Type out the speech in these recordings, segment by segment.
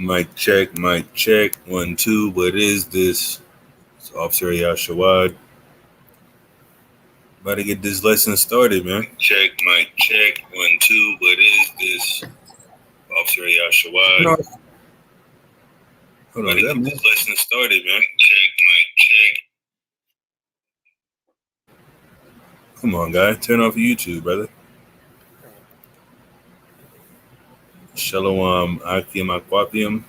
Mic check, mic check. 1, 2. What is this? It's Officer Yashawad. About to get this lesson started, man. Check, mic check. 1, 2. What is this? Officer Yashawad. No. Hold on, get this lesson started, man. Check, mic check. Come on, guy. Turn off YouTube, brother. Shalom, Akim Aquapium.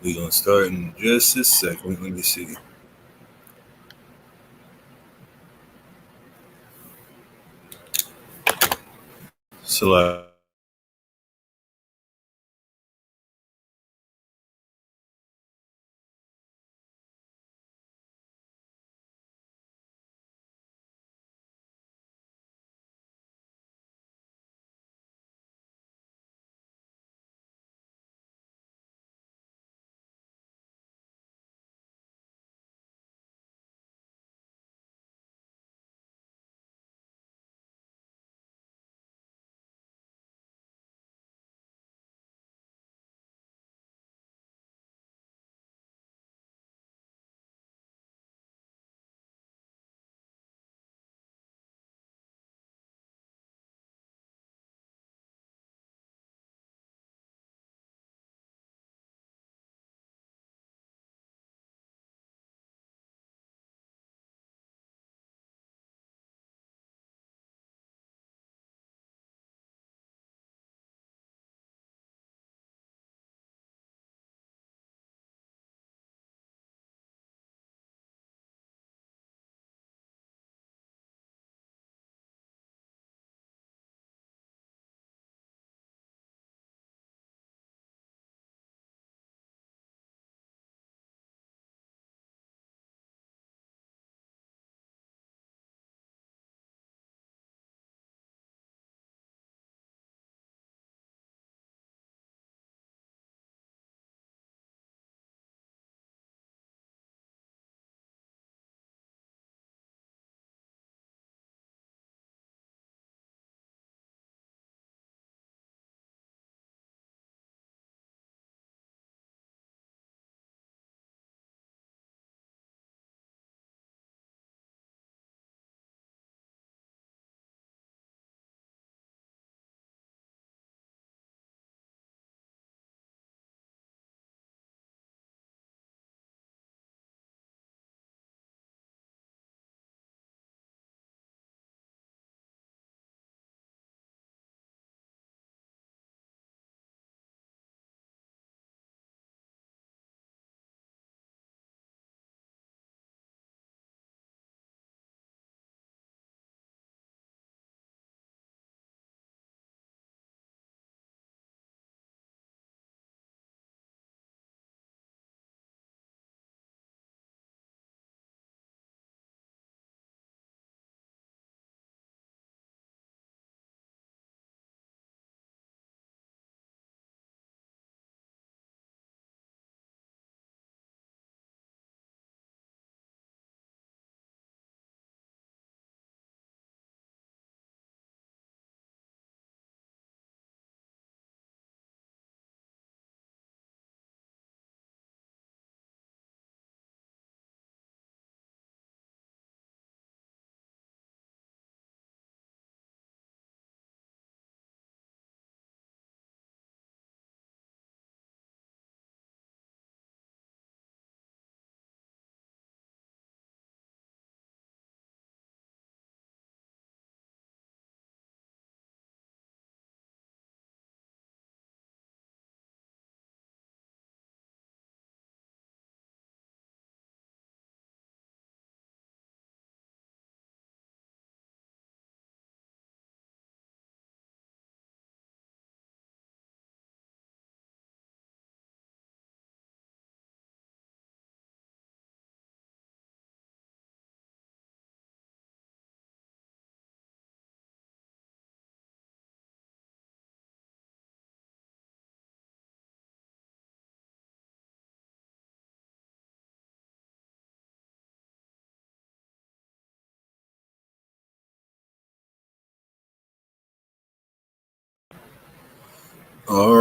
We're going to start in just a second. Let me see. Salah.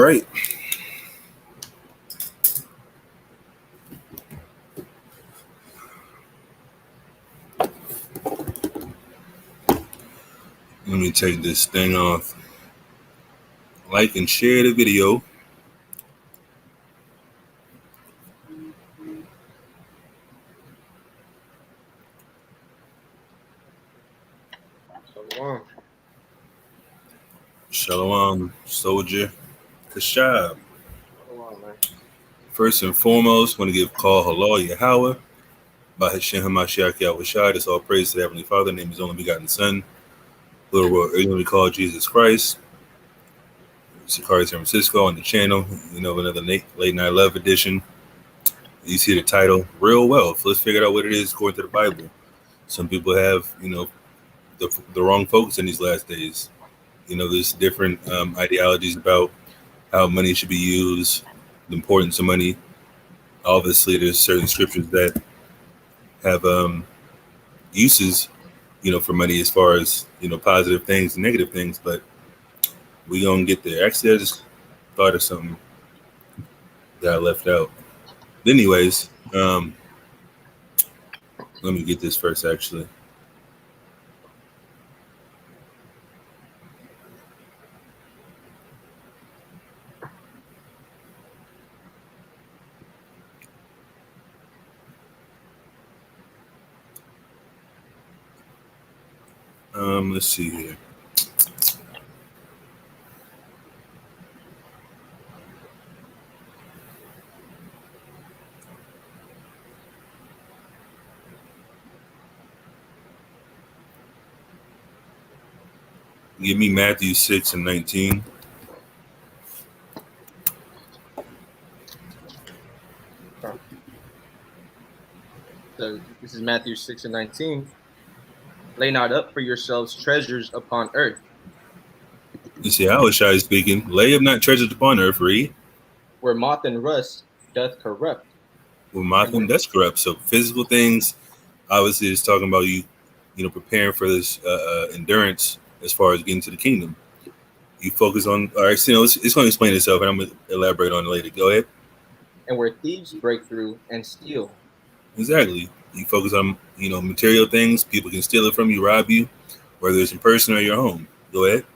right. Let me take this thing off. Like and share the video. Shalom. Shalom, soldier. Kashab. Shalom, man. First and foremost, want to give call halal Yahweh. By Hashem HaMashiach Yahushua. That's all praise to the Heavenly Father. Name His only begotten Son. Little world originally called Jesus Christ. SICARII San Francisco on the channel. Another late night love edition. You see the title, Real Wealth. Let's figure out what it is according to the Bible. Some people have, the wrong focus in these last days. There's different ideologies about how money should be used, the importance of money. Obviously, there's certain scriptures that have uses, for money as far as, positive things and negative things, but we gonna get there. Actually, I just thought of something that I left out. Anyways, let me get this first, actually. Let's see here. Give me Matthew 6:19. So this is Matthew 6:19. Lay not up for yourselves treasures upon earth. You see, Yahushua is speaking. Lay up not treasures upon earth, read. Where moth and rust doth corrupt. Where moth and dust corrupt. So physical things, obviously, it's talking about you preparing for this endurance as far as getting to the kingdom. You focus on, all right, it's going to explain itself, and I'm going to elaborate on it later. Go ahead. And where thieves break through and steal. Exactly. You focus on, material things. People can steal it from you, rob you, whether it's in person or your home. Go ahead.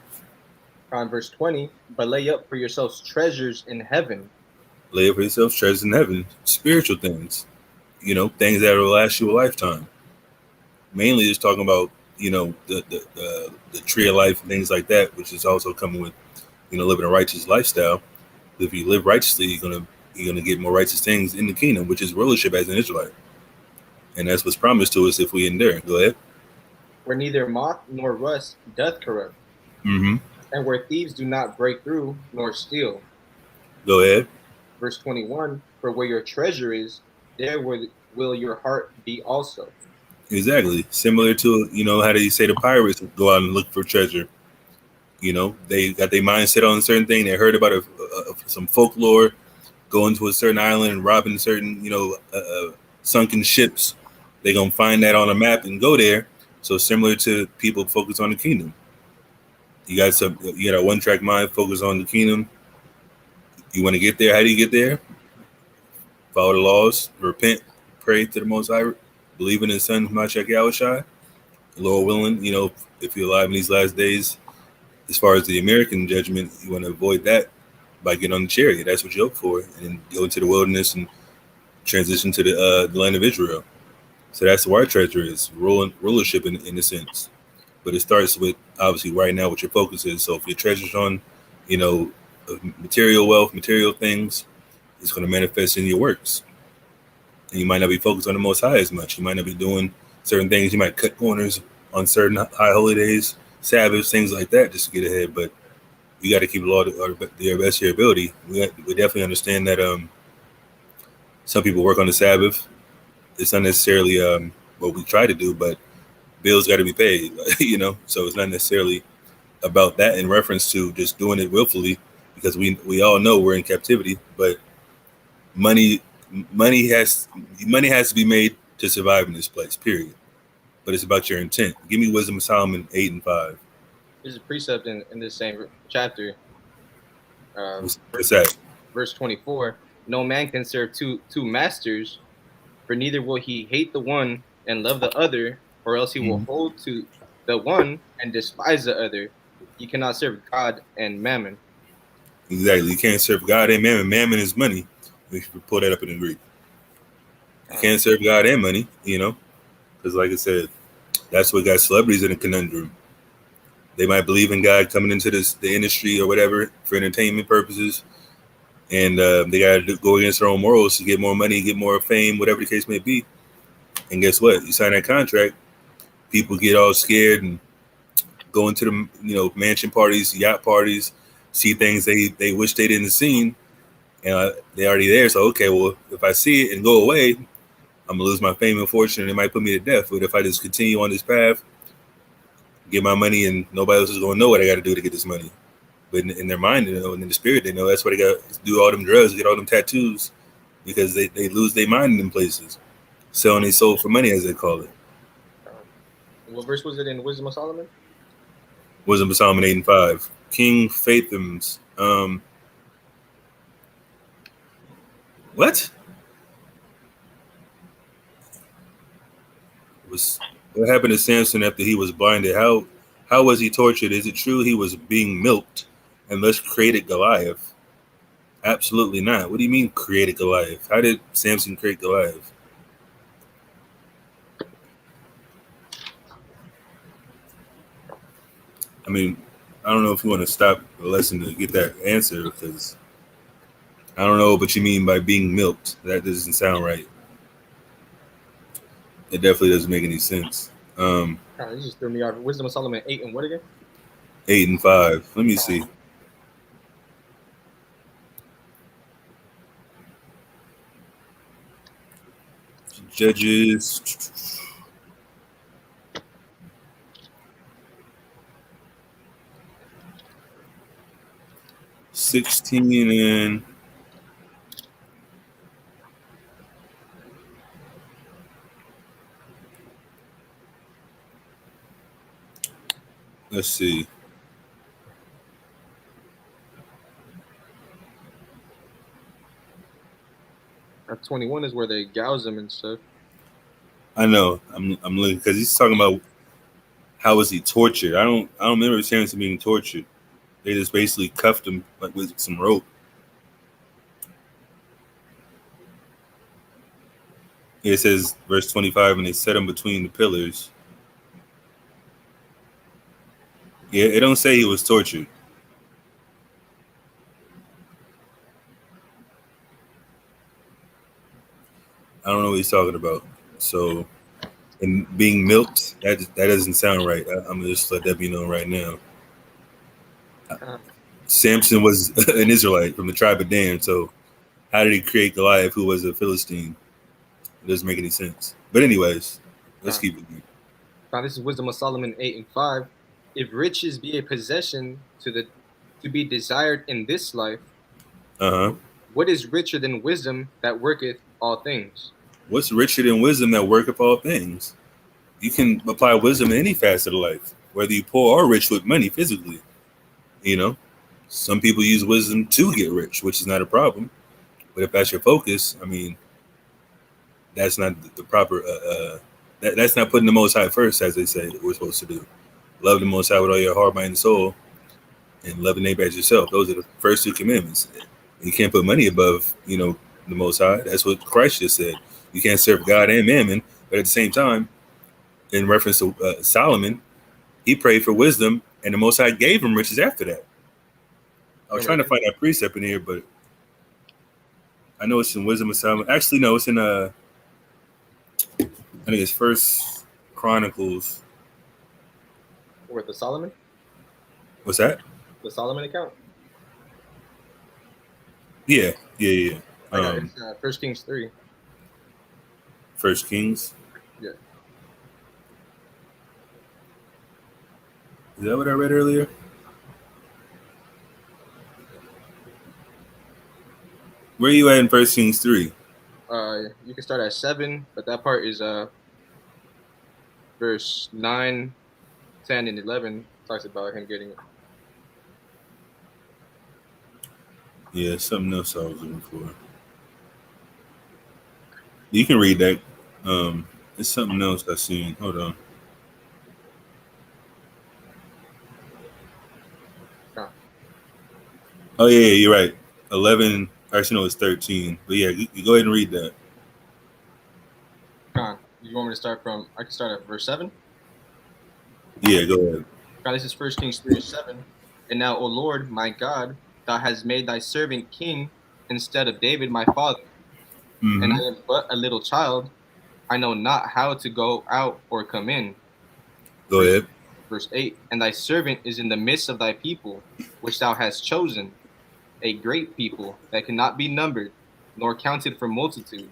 On verse 20, but lay up for yourselves treasures in heaven. Lay up for yourselves treasures in heaven. Spiritual things. Things that will last you a lifetime. Mainly just talking about, the tree of life and things like that, which is also coming with, living a righteous lifestyle. If you live righteously, you're gonna get more righteous things in the kingdom, which is rulership as an Israelite. And that's what's promised to us if we endure. Go ahead. Where neither moth nor rust doth corrupt. Mm-hmm. And where thieves do not break through nor steal. Go ahead. Verse 21, for where your treasure is, there will your heart be also. Exactly. Similar to, how do you say the pirates go out and look for treasure? They got their mindset on a certain thing. They heard about some folklore, going to a certain island and robbing certain, sunken ships. They're going to find that on a map and go there. So similar to people focus on the kingdom. You got a one-track mind, focus on the kingdom. You want to get there. How do you get there? Follow the laws, repent, pray to the Most High, believe in His Son, Mashiach Yahushua. Lord willing, if you're alive in these last days, as far as the American judgment, you want to avoid that by getting on the chariot. That's what you hope for, and go into the wilderness and transition to the land of Israel. So that's where our treasure is, rulership in a sense. But it starts with, obviously, right now what your focus is. So if your treasure's on, material wealth, material things, it's going to manifest in your works. And you might not be focused on the Most High as much. You might not be doing certain things. You might cut corners on certain high holidays, Sabbaths, things like that, just to get ahead. But you got to keep the law to the best of your ability. We definitely understand that some people work on the Sabbath. It's not necessarily what we try to do, but bills got to be paid, so it's not necessarily about that in reference to just doing it willfully, because we all know we're in captivity, but money has to be made to survive in this place, period. But it's about your intent. Give me Wisdom of Solomon 8:5. There's a precept in this same chapter. What's that? Verse 24. No man can serve two masters, for neither will he hate the one and love the other, or else he will hold to the one and despise the other. You cannot serve God and mammon. Exactly. You can't serve God and mammon. Mammon is money. We should pull that up in the Greek. You can't serve God and money, because like I said, that's what got celebrities in a conundrum. They might believe in God coming into the industry or whatever for entertainment purposes, and they got to go against their own morals to get more money, get more fame, whatever the case may be. And guess what? You sign that contract, people get all scared and go into the mansion parties, yacht parties, see things they wish they didn't seen, and they already there. So okay, well if I see it and go away, I'm gonna lose my fame and fortune, and it might put me to death. But if I just continue on this path, get my money, and nobody else is gonna know what I got to do to get this money. But in their mind, and in the spirit, they know that's why they got to do all them drugs, get all them tattoos, because they lose their mind in them places, selling their soul for money, as they call it. What verse was it in Wisdom of Solomon? Wisdom of Solomon 8 and 5. King Fatham's. What? What happened to Samson after he was blinded? How was he tortured? Is it true he was being milked and thus created Goliath? Absolutely not. What do you mean created Goliath? How did Samson create Goliath? I mean, I don't know if you want to stop the lesson to get that answer, because I don't know what you mean by being milked. That doesn't sound right. It definitely doesn't make any sense. You just threw me off. Wisdom of Solomon 8 and what again? 8 and 5. Let me see. Judges. $16 and let's see. At 21 is where they gouge them and stuff. I know. I'm looking because he's talking about how was he tortured. I don't remember Samson being tortured. They just basically cuffed him like with some rope. It says verse 25, and they set him between the pillars. Yeah, it don't say he was tortured. I don't know what he's talking about. So, and being milked, that doesn't sound right. I'm gonna just let that be known right now. Samson was an Israelite from the tribe of Dan. So, how did he create Goliath, who was a Philistine? It doesn't make any sense. But anyways, let's keep it going. Now this is Wisdom of Solomon 8 and 5. If riches be a possession to be desired in this life, what is richer than wisdom that worketh all things? What's richer than wisdom that worketh all things? You can apply wisdom in any facet of life, whether you poor or rich with money physically. Some people use wisdom to get rich, which is not a problem. But if that's your focus, I mean, that's not the proper. That's not putting the Most High first, as they say we're supposed to do. Love the Most High with all your heart, mind, and soul, and love the neighbor as yourself. Those are the first two commandments. You can't put money above, the Most High. That's what Christ just said. You can't serve God and mammon, but at the same time, in reference to Solomon, he prayed for wisdom, and the Most High gave him riches after that. I was trying to find that precept in here, but I know it's in Wisdom of Solomon. Actually, no, it's in I think it's First Chronicles. Or the Solomon? What's that? The Solomon account? Yeah. First Kings 3. First Kings? Yeah. Is that what I read earlier? Where are you at in First Kings 3? You can start at 7, but that part is verse 9, 10, and 11 talks about him getting it. Yeah, something else I was looking for. You can read that. It's something else I seen. Hold on. Con, Oh yeah, you're right. 11. Actually, no, it's 13. But yeah, you go ahead and read that. Con. You want me to start from? I can start at verse 7. Yeah, go ahead. God, this is 1 Kings 3:7. And now, O Lord, my God, thou hast made thy servant king instead of David my father, and Mm-hmm. I am but a little child. I know not how to go out or come in. Go Verse, ahead. verse 8. And thy servant is in the midst of thy people, which thou hast chosen, a great people that cannot be numbered, nor counted for multitude.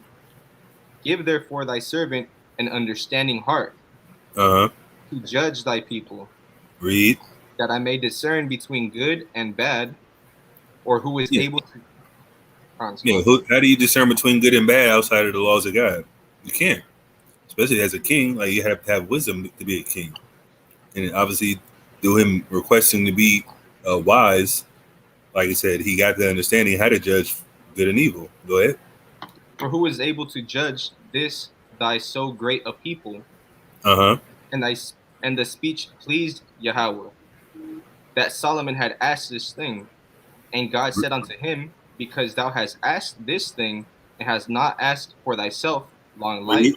Give therefore thy servant an understanding heart Uh huh. to judge thy people, Read. that I may discern between good and bad, or who is Yeah. able to. Yeah. How do you discern between good and bad outside of the laws of God? You can't. Especially as a king, like you have to have wisdom to be a king. And obviously, through him requesting to be wise, like I said, he got the understanding how to judge good and evil. Go ahead. For who is able to judge this thy so great a people? Uh huh. And thy and the speech pleased Yahweh, that Solomon had asked this thing. And God said unto him, because thou hast asked this thing, and hast not asked for thyself long life, Read.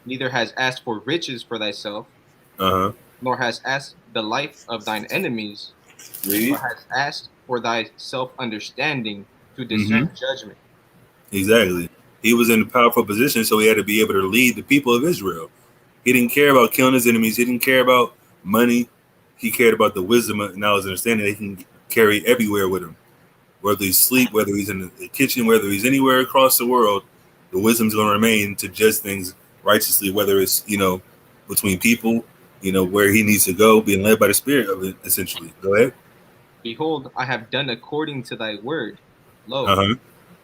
neither has asked for riches for thyself, Uh huh. nor has asked the life of thine enemies, but Read. has asked for thyself understanding to discern Mm-hmm. judgment. Exactly. He was in a powerful position, so he had to be able to lead the people of Israel. He didn't care about killing his enemies. He didn't care about money. He cared about the wisdom and knowledge and understanding that he can carry everywhere with him. Whether he's asleep, whether he's in the kitchen, whether he's anywhere across the world, the wisdom's going to remain to judge things righteously, whether it's, between people, where he needs to go, being led by the Spirit of it, essentially. Go ahead. Behold, I have done according to thy word. Lo, Uh-huh.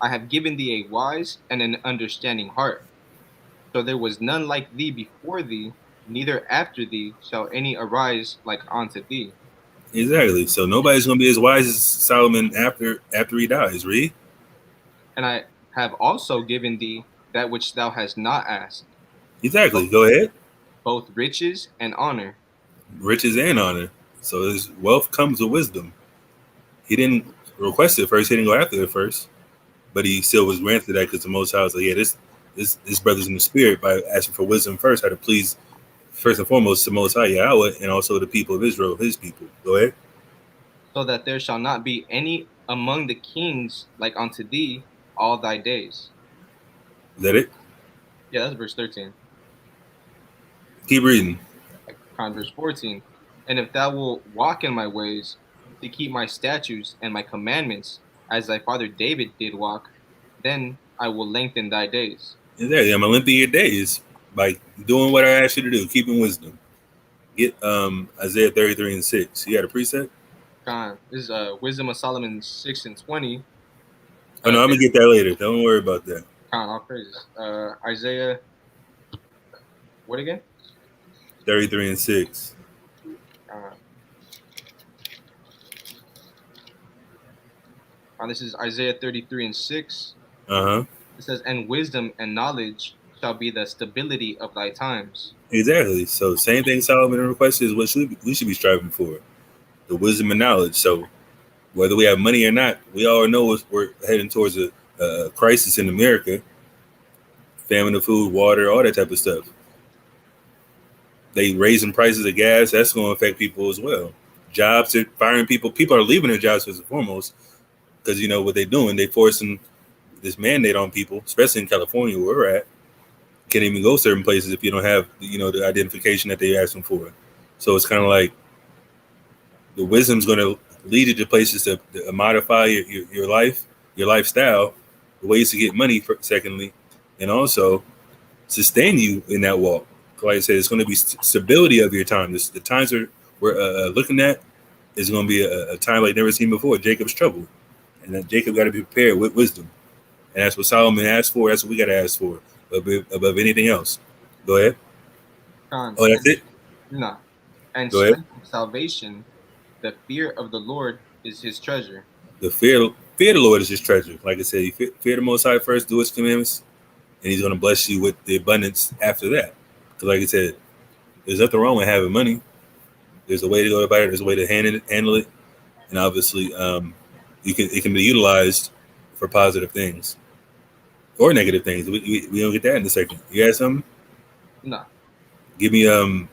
I have given thee a wise and an understanding heart. So there was none like thee before thee, neither after thee shall any arise like unto thee. Exactly. So nobody's going to be as wise as Solomon after he dies. Read. And I have also given thee that which thou hast not asked, Exactly. both Go ahead. both riches and honor. Riches and honor. So his wealth comes with wisdom. He didn't request it first. He didn't go after it first, but he still was granted that because the Most High was like, yeah, this brother's in the spirit by asking for wisdom first, how to please first and foremost the Most High Yahweh and also the people of Israel, his people. Go ahead. So that there shall not be any among the kings like unto thee all thy days. Is that it? Yeah, that's verse 13. Keep reading. Verse 14. And if thou wilt walk in my ways, to keep my statutes and my commandments, as thy father David did walk, then I will lengthen thy days. Exactly. I'm gonna lengthen your days by doing what I asked you to do, keeping wisdom. Get Isaiah 33:6. You got a preset? This is Wisdom of Solomon 6:20. Oh no, I'm gonna get that later. Don't worry about that. All praises. Isaiah, what again? 33:6. Uh, this is Isaiah 33:6. Uh-huh. It says, and wisdom and knowledge shall be the stability of thy times. Exactly. So same thing Solomon requested is what we should be striving for. The wisdom and knowledge. So whether we have money or not, we all know we're heading towards a crisis in America. Famine of food, water, all that type of stuff. They raising prices of gas. That's going to affect people as well. Jobs are firing people. People are leaving their jobs first and foremost because you know what they're doing. They forcing this mandate on people, especially in California where we're at. Can't even go certain places if you don't have the identification that they're asking for. So it's kind of like the wisdom's going to lead you to places to modify your life, your lifestyle, the ways to get money, secondly, and also sustain you in that walk. Like I said, it's going to be stability of your time. The times we're looking at is going to be a time like never seen before. Jacob's trouble, and that Jacob got to be prepared with wisdom, and that's what Solomon asked for. That's what we got to ask for above anything else. Go ahead. Con, Oh, that's it. and Go ahead. strength of salvation, the fear of the Lord is his treasure. The fear of the Lord is just treasure. Like I said, you fear the Most High first, do His commandments, and He's going to bless you with the abundance after that. Because, like I said, there's nothing wrong with having money. There's a way to go about it. There's a way to handle it, and obviously, it can be utilized for positive things or negative things. We don't get that in a second. You got something? No. Give me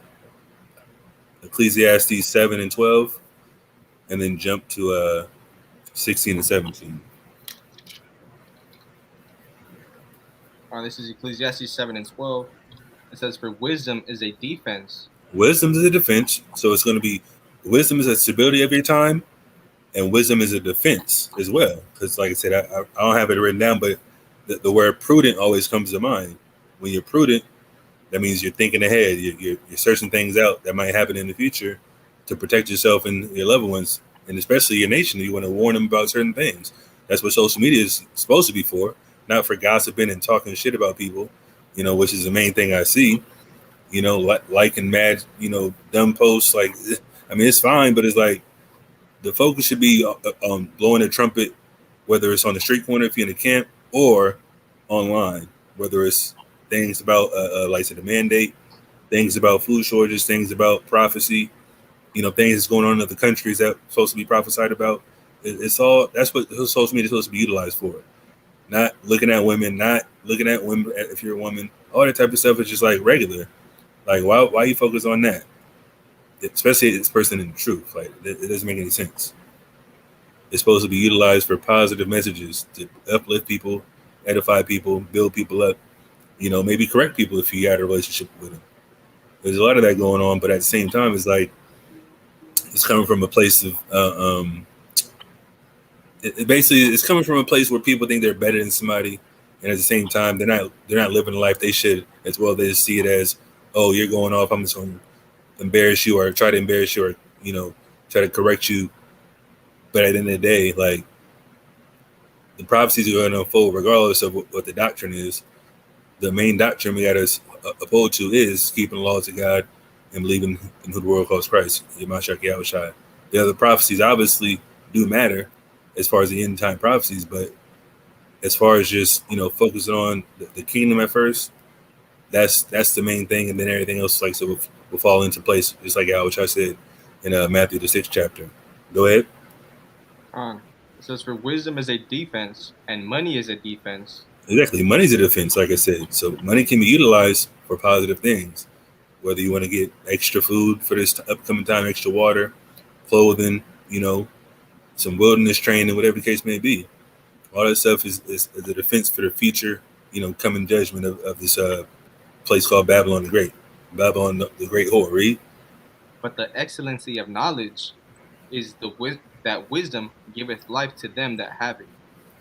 Ecclesiastes 7 and 12, and then jump to 16 and 17. This is Ecclesiastes 7 and 12. It says, "For wisdom is a defense." Wisdom is a defense, so it's going to be wisdom is a stability of your time, and wisdom is a defense as well. Because, like I said, I don't have it written down, but the word prudent always comes to mind. When you're prudent, that means you're thinking ahead. You're searching things out that might happen in the future to protect yourself and your loved ones, and especially your nation. You want to warn them about certain things. That's what social media is supposed to be for, not for gossiping and talking shit about people, which is the main thing I see. Liking mad, dumb posts. Like, I mean, it's fine, but it's like the focus should be on blowing a trumpet, whether it's on the street corner if you're in a camp or online, whether it's things about like the mandate, things about food shortages, things about prophecy, things that's going on in other countries that's supposed to be prophesied about. It's all that's what social media is supposed to be utilized for. Not looking at women, if you're a woman, all that type of stuff is just like regular. Like, why you focus on that? Especially this person in the truth. Like, it doesn't make any sense. It's supposed to be utilized for positive messages to uplift people, edify people, build people up. Maybe correct people if you had a relationship with them. There's a lot of that going on, but at the same time, it's like it's coming from a place of it's coming from a place where people think they're better than somebody, and at the same time, they're not living the life they should as well. They just see it as, oh, you're going off, I'm just going to embarrass you or try to embarrass you or try to correct you. But at the end of the day, like, the prophecies are going to unfold regardless of what the doctrine is. The main doctrine we got to uphold to is keeping the laws of God and believing in who the world calls Christ, Yamashak Yahushua. The other prophecies obviously do matter as far as the end time prophecies, but as far as just focusing on the kingdom at first, that's the main thing, and then everything else will fall into place, just like Yahushua said in Matthew the 6th chapter. Go ahead. It says, "For wisdom is a defense, and money is a defense." Exactly. Money's a defense, like I said. So money can be utilized for positive things. Whether you want to get extra food for this upcoming time, extra water, clothing, some wilderness training, whatever the case may be. All that stuff is a defense for the future, coming judgment of this place called Babylon the Great. Babylon the Great whore, read. "But the excellency of knowledge is that wisdom giveth life to them that have it."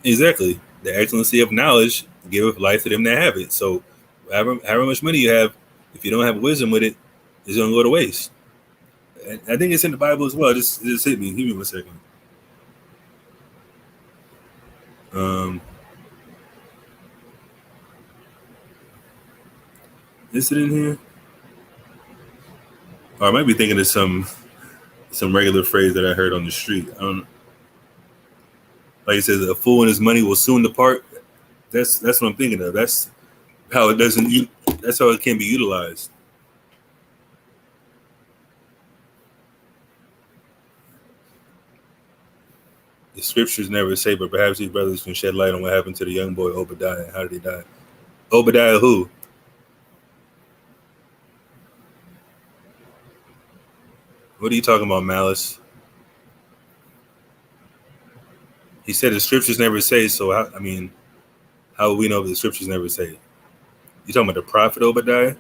Exactly. The excellency of knowledge giveth life to them that have it. So however much money you have, if you don't have wisdom with it, it's going to go to waste. And I think it's in the Bible as well. Just hit me. Give me 1 second. Is it in here? Or I might be thinking of some regular phrase that I heard on the street. I don't know. Like it says, a fool and his money will soon depart. That's what I'm thinking of. That's how it doesn't. That's how it can be utilized. The scriptures never say, but perhaps these brothers can shed light on what happened to the young boy Obadiah. How did he die? Obadiah who? What are you talking about, Malice? He said the scriptures never say, so how would we know if the scriptures never say it? You talking about the prophet Obadiah?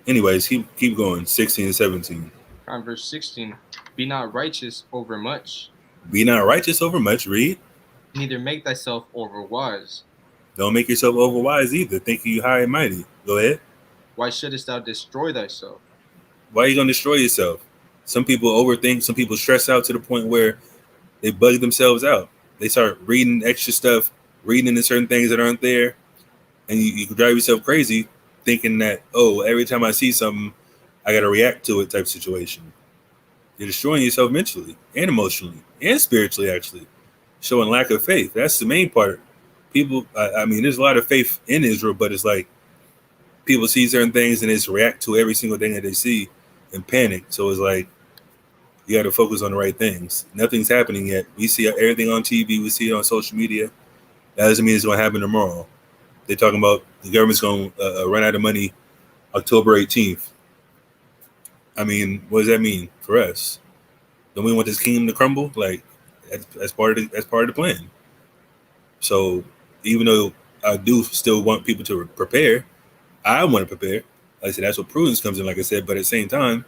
Anyways, keep going. 16 and 17. Verse 16, "Be not righteous over much. Be not righteous over much. Read. Neither make thyself over wise. Don't make yourself over wise either, thinking you high and mighty." Go ahead. Why shouldest thou destroy thyself? Why are you going to destroy yourself? Some people overthink. Some people stress out to the point where they bug themselves out. They start reading extra stuff, reading into certain things that aren't there, and you can drive yourself crazy thinking that, oh, every time I see something, I got to react to it type situation. You're destroying yourself mentally and emotionally and spiritually, actually, showing lack of faith. That's the main part. People, I mean, there's a lot of faith in Israel, but it's like people see certain things and just react to every single thing that they see and panic. So it's like you got to focus on the right things. Nothing's happening yet. We see everything on TV. We see it on social media. That doesn't mean it's going to happen tomorrow. They're talking about the government's going to run out of money October 18th. I mean, what does that mean for us? Don't we want this kingdom to crumble? Like that's part of the plan. So even though I do still want people to prepare, I want to prepare. Like I said, that's what prudence comes in. Like I said, but at the same time,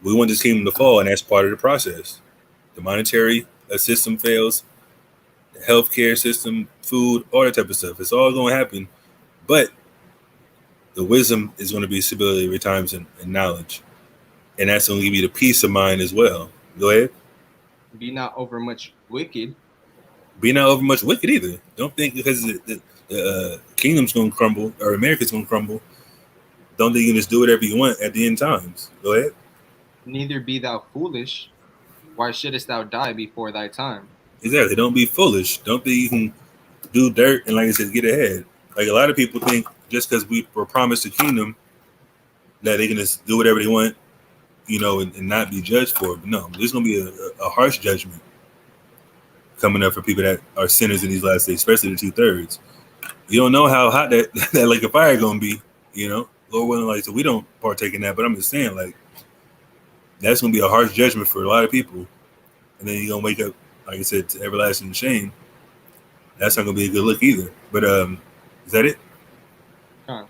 we want this kingdom to fall, and that's part of the process. The monetary system fails, the healthcare system, food, all that type of stuff. It's all going to happen, but the wisdom is going to be stability every time and knowledge, and that's going to give you the peace of mind as well. Go ahead. Be not over much wicked. Be not over much wicked either. Don't think because the kingdom's going to crumble or America's going to crumble. Don't think you can just do whatever you want at the end times. Go ahead. Neither be thou foolish. Why shouldest thou die before thy time? Exactly. Don't be foolish. Don't think you can do dirt and, like I said, get ahead. Like a lot of people think just because we were promised a kingdom that they can just do whatever they want, you know, and not be judged for it. But no, there's going to be a harsh judgment coming up for people that are sinners in these last days, especially the 2/3. You don't know how hot that lake of fire going to be, you know. Lord willing, like, so we don't partake in that. But I'm just saying, like, that's going to be a harsh judgment for a lot of people. And then you're going to wake up, like I said, to everlasting shame. That's not going to be a good look either. But is that it? Huh.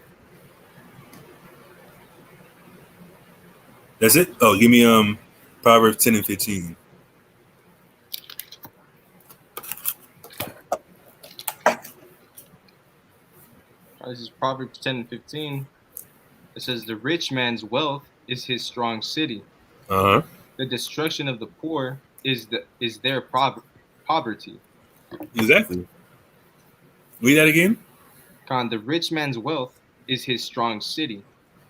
That's it? Oh, give me Proverbs 10 and 15. This is Proverbs 10 and 15. It says, the rich man's wealth is his strong city. Uh-huh. The destruction of the poor is their poverty. Exactly. Read that again. Con, the rich man's wealth is his strong city.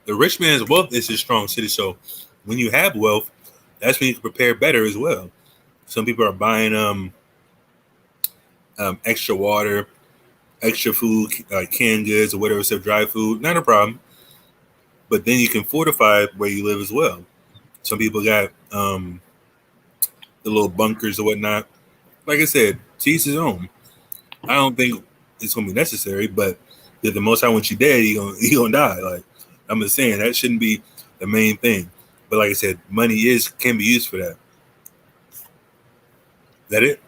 The rich man's wealth is his strong city. So when you have wealth, that's when you can prepare better as well. Some people are buying extra water, extra food, canned goods or whatever, stuff, dry food. Not a problem. But then you can fortify where you live as well. Some people got the little bunkers or whatnot. Like I said, to each his own. I don't think it's gonna be necessary, but if the Most High wants you dead, you gonna die. Like I'm just saying, that shouldn't be the main thing. But like I said, money can be used for that. Is that it?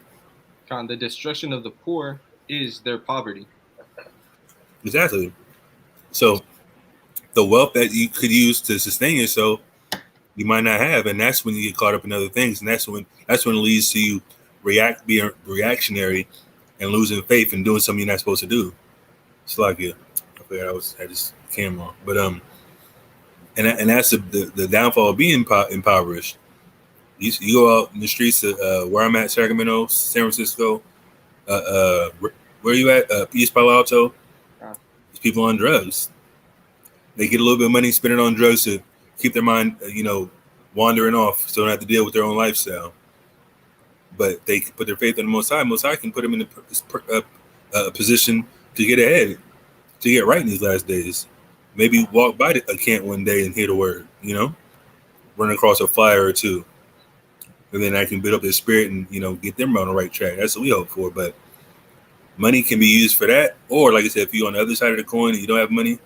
Con, the destruction of the poor is their poverty. Exactly. So the wealth that you could use to sustain yourself, you might not have, and that's when you get caught up in other things, and that's when it leads to you being reactionary and losing faith and doing something you're not supposed to do. It's like I forgot I had this camera on, but and that's the downfall of being impoverished. You go out in the streets of where I'm at, Sacramento, San Francisco, where you at, East Palo Alto. These people on drugs. They get a little bit of money, spend it on drugs to keep their mind, wandering off, so they don't have to deal with their own lifestyle. But they put their faith in the Most High. Most High can put them in a position to get ahead, to get right in these last days. Maybe walk by a camp one day and hear the word, run across a flyer or two. And then I can build up their spirit and, get them on the right track. That's what we hope for. But money can be used for that. Or, like I said, if you're on the other side of the coin and you don't have money,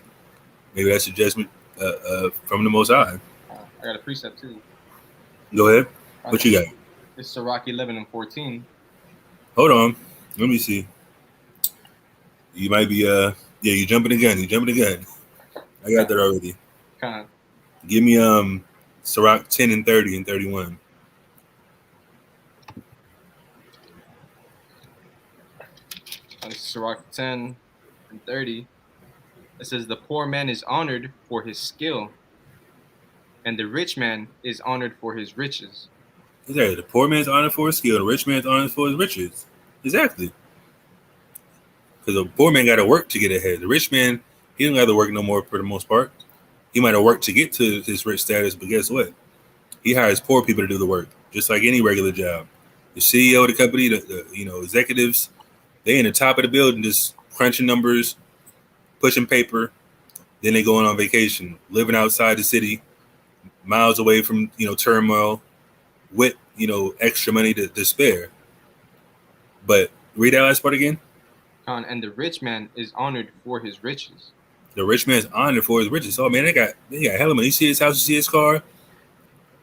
maybe that's a judgment from the Most High. I got a precept too. Go ahead. What you got? It's Sirach 11 and 14. Hold on. Let me see. You might be, you jumping the gun. I got that already. Con. Give me Sirach 10 and 30 and 31. It's Sirach 10 and 30. It says, the poor man is honored for his skill, and the rich man is honored for his riches. Exactly. The poor man's honored for his skill, the rich man's honored for his riches. Exactly. Because the poor man got to work to get ahead. The rich man, he don't got to work no more for the most part. He might have worked to get to his rich status, but guess what? He hires poor people to do the work, just like any regular job. The CEO of the company, the executives, they in the top of the building just crunching numbers, pushing paper. Then they going on vacation, living outside the city, miles away from turmoil, with extra money to spare. But read that last part again. And the rich man is honored for his riches. The rich man's honored for his riches. Oh man, they got hella money. You see his house, you see his car.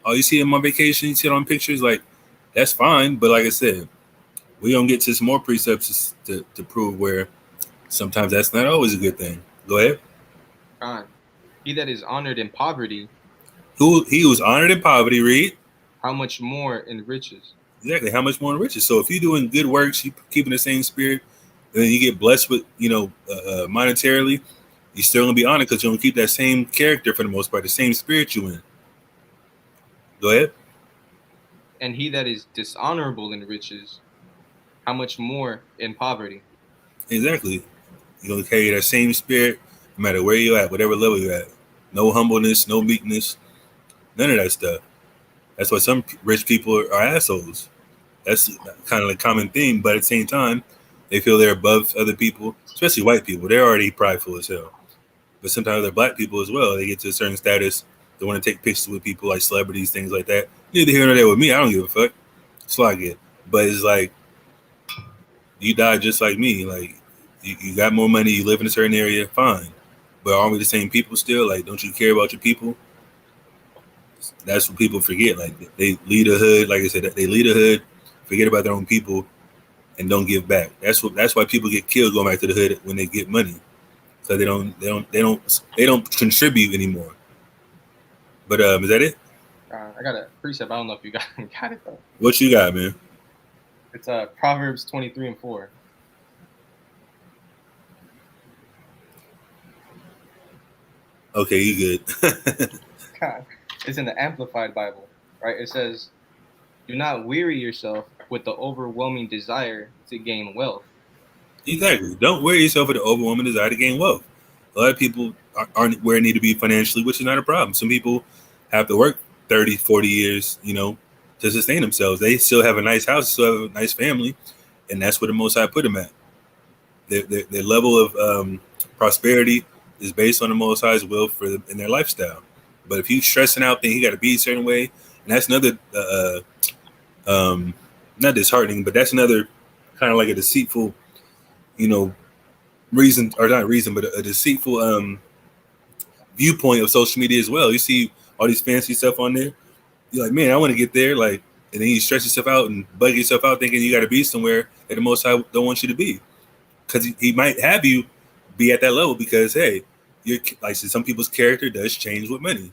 Oh, you see him on vacation, you see it on pictures. Like, that's fine. But like I said, we gonna get to some more precepts to prove where sometimes that's not always a good thing. Go ahead. He that is honored in poverty. He was honored in poverty, read. How much more in riches? Exactly. How much more in riches? So if you're doing good works, you keeping the same spirit, and then you get blessed with, monetarily, you're still gonna be honored because you're gonna keep that same character for the most part, the same spirit you in. Go ahead. And he that is dishonorable in riches, how much more in poverty? Exactly. You're gonna carry that same spirit no matter where you're at, whatever level you're at. No humbleness, no meekness, none of that stuff. That's why some rich people are assholes. That's kind of a common theme, but at the same time, they feel they're above other people, especially white people. They're already prideful as hell. But sometimes they're black people as well. They get to a certain status. They want to take pictures with people like celebrities, things like that. Neither here nor there with me. I don't give a fuck. That's what I get. But it's like, you die just like me. Like, you got more money, you live in a certain area, fine. But aren't we the same people still? Like, don't you care about your people? That's what people forget. Like, they lead a hood. Like I said, they lead a hood, forget about their own people, and don't give back. That's why people get killed going back to the hood when they get money, because they don't contribute anymore. But is that it? I got a precept. I don't know if you got it though. What you got, man? It's Proverbs 23:4. Okay, you good. It's in the Amplified Bible, right? It says, "Do not weary yourself with the overwhelming desire to gain wealth." Exactly. Don't wear yourself with the overwhelming desire to gain wealth. A lot of people aren't where they need to be financially, which is not a problem. Some people have to work 30, 40 years, to sustain themselves. They still have a nice house, still have a nice family, and that's where the Most High put them at. Their level of prosperity is based on the Most High's will for them in their lifestyle. But if you stressing out, then you got to be a certain way, and that's another, not disheartening, but that's another kind of like a deceitful, reason, or not reason, but a deceitful viewpoint of social media as well. You see all these fancy stuff on there. You're like, man, I want to get there. Like, and then you stress yourself out and bug yourself out thinking you got to be somewhere that the Most High don't want you to be. Because he might have you be at that level because, hey, you're, like I said, some people's character does change with money.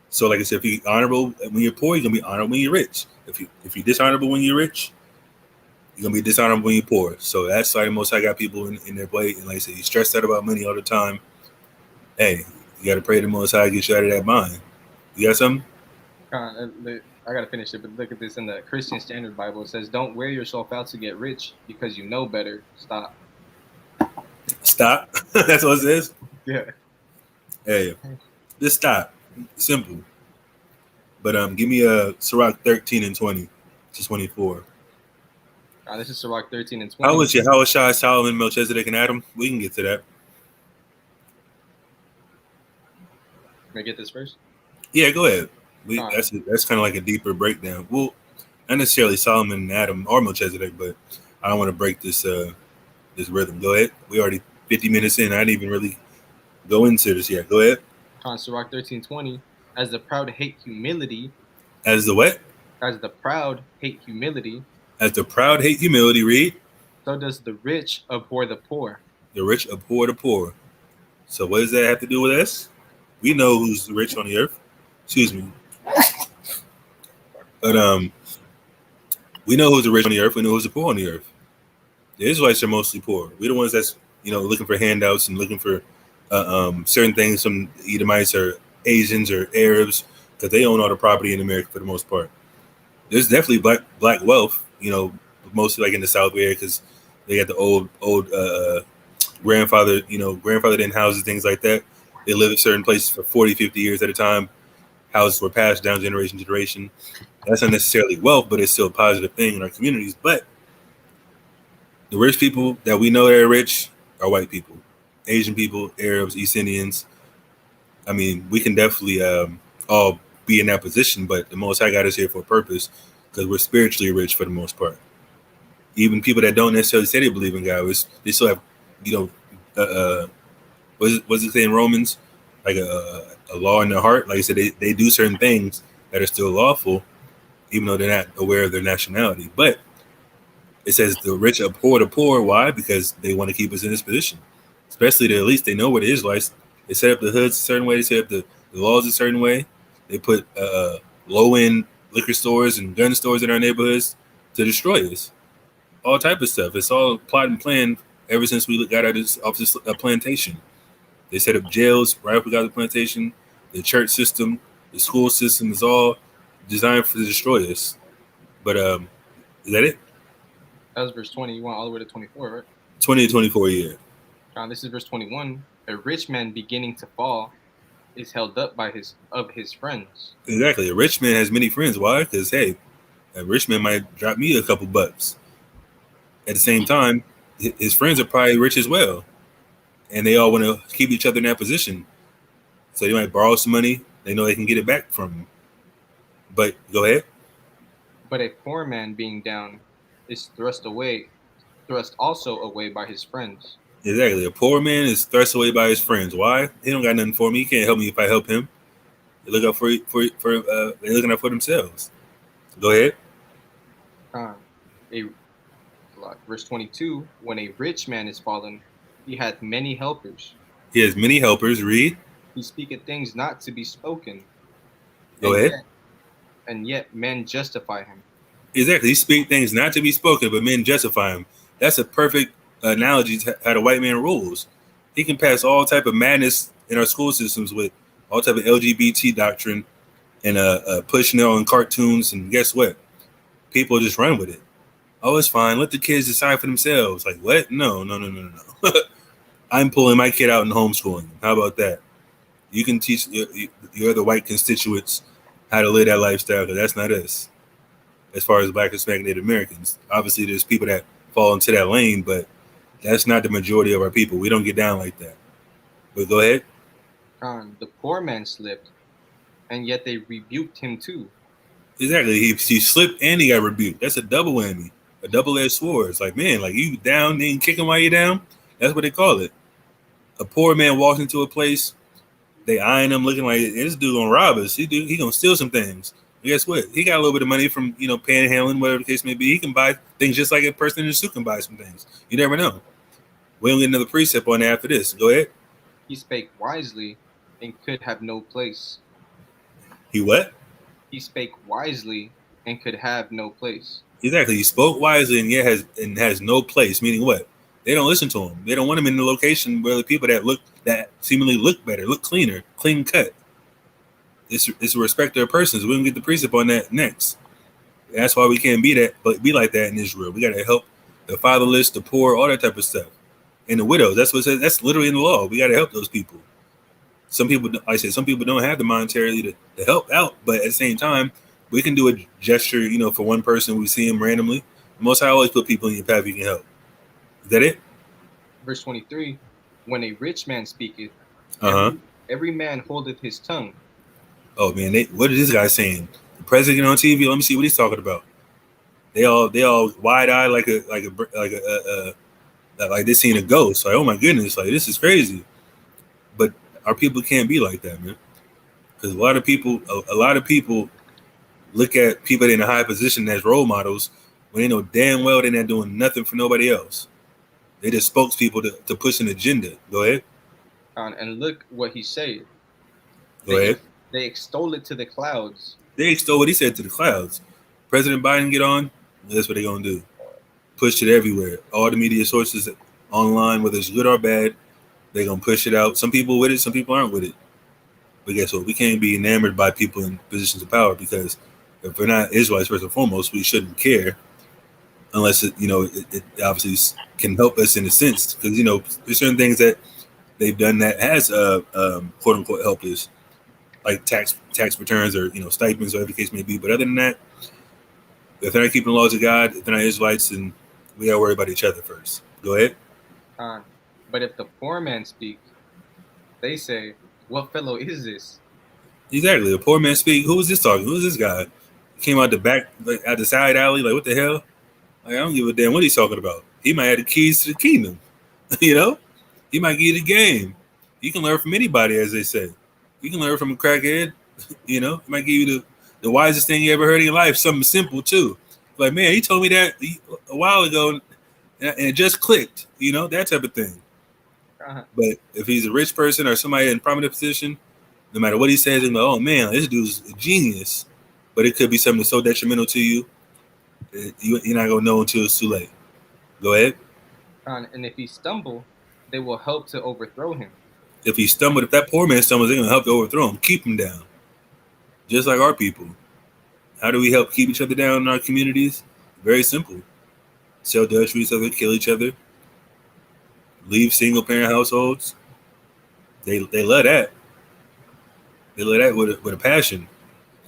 So like I said, if you're honorable when you're poor, you're going to be honorable when you're rich. If you're dishonorable when you're rich, you're going to be dishonorable when you're poor. So that's why the Most High got people in their plate. And like I said, you stressed out about money all the time. Hey, you got to pray the Most High to get you out of that mind. You got something? I got to finish it, but look at this in the Christian Standard Bible. It says, "Don't wear yourself out to get rich because you know better. Stop." Stop. That's what it says? Yeah. Hey, just stop. Simple. But give me Sirach 13 and 20 to 24. This is Sirach 13 and 20. How was Shai, Solomon, Melchizedek, and Adam? We can get to that. Can I get this first? Yeah, go ahead. That's kind of like a deeper breakdown. Well, not necessarily Solomon and Adam or Melchizedek, but I don't want to break this this rhythm. Go ahead. We already 50 minutes in. I didn't even really go into this yet. Go ahead. Sirach 13:20. As the proud hate humility. As the what? As the proud hate humility. As the proud hate humility, read. So does the rich abhor the poor. The rich abhor the poor. So what does that have to do with us? We know who's rich on the earth. Excuse me. But we know who's the rich on the earth. We know who's the poor on the earth. The Israelites are mostly poor. We're the ones that's looking for handouts and looking for certain things from Edomites or Asians or Arabs, because they own all the property in America for the most part. There's definitely black wealth, mostly like in the South area, because they got the old grandfather, grandfather in houses, things like that. They live in certain places for 40, 50 years at a time. houses were passed down generation to generation. That's not necessarily wealth, but it's still a positive thing in our communities. But the rich people that we know that are rich are white people, Asian people, Arabs, East Indians. I mean, we can definitely all be in that position, but the Most High got us here for a purpose because we're spiritually rich for the most part. Even people that don't necessarily say they believe in God, they still have, what's it say in Romans? Like a law in their heart. Like I said, they do certain things that are still lawful, even though they're not aware of their nationality. But it says the rich abhor the poor. Why? Because they want to keep us in this position. Especially at least they know what it is. Like they set up the hoods a certain way. They set up the laws a certain way. They put low-end liquor stores and gun stores in our neighborhoods to destroy us. All type of stuff. It's all plot and plan ever since we got out of this plantation. They set up jails right after we got the plantation. The church system, the school system is all designed to destroy us. But is that it? That was verse 20. You went all the way to 24, right? 20 to 24, yeah. This is verse 21. A rich man beginning to fall is held up by his friends. Exactly. A rich man has many friends. Why? Because, hey, a rich man might drop me a couple bucks. At the same time, his friends are probably rich as well. And they all want to keep each other in that position. So they might borrow some money. They know they can get it back from him. But go ahead. But a poor man being down is thrust also away by his friends. Exactly. A poor man is thrust away by his friends. Why? He don't got nothing for me. He can't help me if I help him. They look out they're looking out for themselves. Go ahead. Verse 22, when a rich man is fallen, he hath many helpers. He has many helpers. Read. He speaketh things not to be spoken. Go ahead. And yet men justify him. Exactly. He speaks things not to be spoken, but men justify him. That's a perfect analogy to how the white man rules. He can pass all type of madness in our school systems with all type of LGBT doctrine and pushing it on cartoons. And guess what? People just run with it. Oh, it's fine. Let the kids decide for themselves. Like, what? No. I'm pulling my kid out and homeschooling. How about that? You can teach your other white constituents how to live that lifestyle, because that's not us. As far as Black, Hispanic, Native Americans, obviously there's people that fall into that lane, but that's not the majority of our people. We don't get down like that. But go ahead. The poor man slipped, and yet they rebuked him too. Exactly. He slipped and he got rebuked. That's a double whammy, a double-edged sword. It's like, man, like you down, they ain't kicking while you down. That's what they call it. A poor man walks into a place, they eyeing him, looking like this dude gonna rob us. He gonna steal some things. And guess what? He got a little bit of money from panhandling, whatever the case may be. He can buy things just like a person in a suit can buy some things. You never know. We don't get another precept on that after this. Go ahead. He spake wisely and could have no place. He what? He spake wisely and could have no place. Exactly. He spoke wisely and yet has no place. Meaning what? They don't listen to him. They don't want him in the location where the people that seemingly look better, look cleaner, clean cut. It's a respect to their persons. We're gonna get the precept on that next. That's why we can't be like that in Israel. We gotta help the fatherless, the poor, all that type of stuff. And the widows. That's what it says. That's literally in the law. We gotta help those people. Some people, like I said, some people don't have the monetarily to help out, but at the same time, we can do a gesture, for one person. We see him randomly. Most High always put people in your path you can help. Is that it? Verse 23, when a rich man speaketh, every man holdeth his tongue. Oh man, what is this guy saying? The president on TV. Let me see what he's talking about. They all wide eyed like they seen a ghost. Like, oh my goodness, like this is crazy. But our people can't be like that, man. Because a lot of people look at people in a high position as role models when they know damn well they're not doing nothing for nobody else. They just spokespeople to push an agenda. Go ahead. And look what he said. Go ahead. They extol it to the clouds. They extol what he said to the clouds. President Biden get on, that's what they're going to do. Push it everywhere. All the media sources online, whether it's good or bad, they're going to push it out. Some people with it, some people aren't with it. But guess what? We can't be enamored by people in positions of power, because if we're not Israelites, first and foremost, we shouldn't care unless it obviously can help us in a sense. Because, there's certain things that they've done that has, quote unquote, helped us. like tax returns or stipends or whatever the case may be. But other than that, if they're not keeping the laws of God, if they're not Israelites, then we gotta worry about each other first. Go ahead. But if the poor man speak, they say, "What fellow is this?" Exactly. A poor man speak. Who is this talking? Who is this guy? He came out the back, like out the side alley. Like, what the hell? Like, I don't give a damn what he's talking about. He might have the keys to the kingdom. He might give you the game. You can learn from anybody, as they say. You can learn from a crackhead. He might give you the wisest thing you ever heard in your life. Something simple too. Like, man, he told me that a while ago, and it just clicked. That type of thing. But if he's a rich person or somebody in prominent position, no matter what he says, they're like, oh man, this dude's a genius. But it could be something so detrimental to you, you're not gonna know until it's too late. Go ahead. And if he stumble, they will help to overthrow him. If that poor man stumbles, they're gonna help to overthrow him, keep him down. Just like our people. How do we help keep each other down in our communities? Very simple. Sell drugs to each other, kill each other, leave single parent households. They love that. They love that with a passion.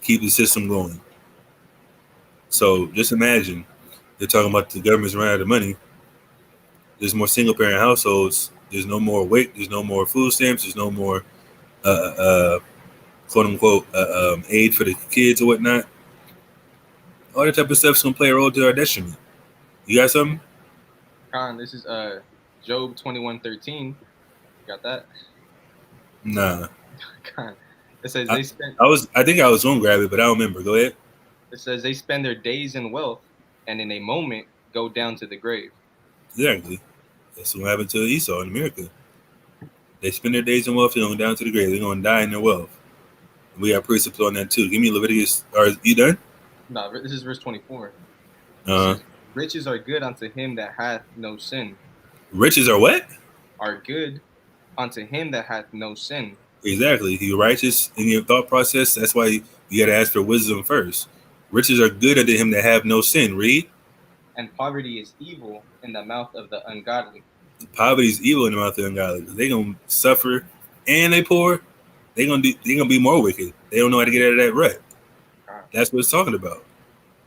Keep the system going. So just imagine they're talking about the government's running out of money. There's more single parent households. There's no more WIC. There's no more food stamps. There's no more quote unquote aid for the kids or whatnot. All that type of stuff's gonna play a role to our detriment. You got something? This is Job 21:13. Got that? Nah. It says they spend. I think I was gonna grab it, but I don't remember. Go ahead. It says they spend their days in wealth, and in a moment go down to the grave. Exactly. That's what happened to Esau in America. They spend their days in wealth and go down to the grave. They're gonna die in their wealth. We got precepts on that too. Give me Leviticus. Are you done? No, this is verse 24. Says, riches are good unto him that hath no sin. Riches are what? Are good unto him that hath no sin. Exactly. You're righteous in your thought process. That's why you got to ask for wisdom first. Riches are good unto him that have no sin. Read. And poverty is evil in the mouth of the ungodly. Poverty is evil in the mouth of the ungodly. They're going to suffer and they poor. They're gonna be more wicked. They don't know how to get out of that rut. That's what it's talking about.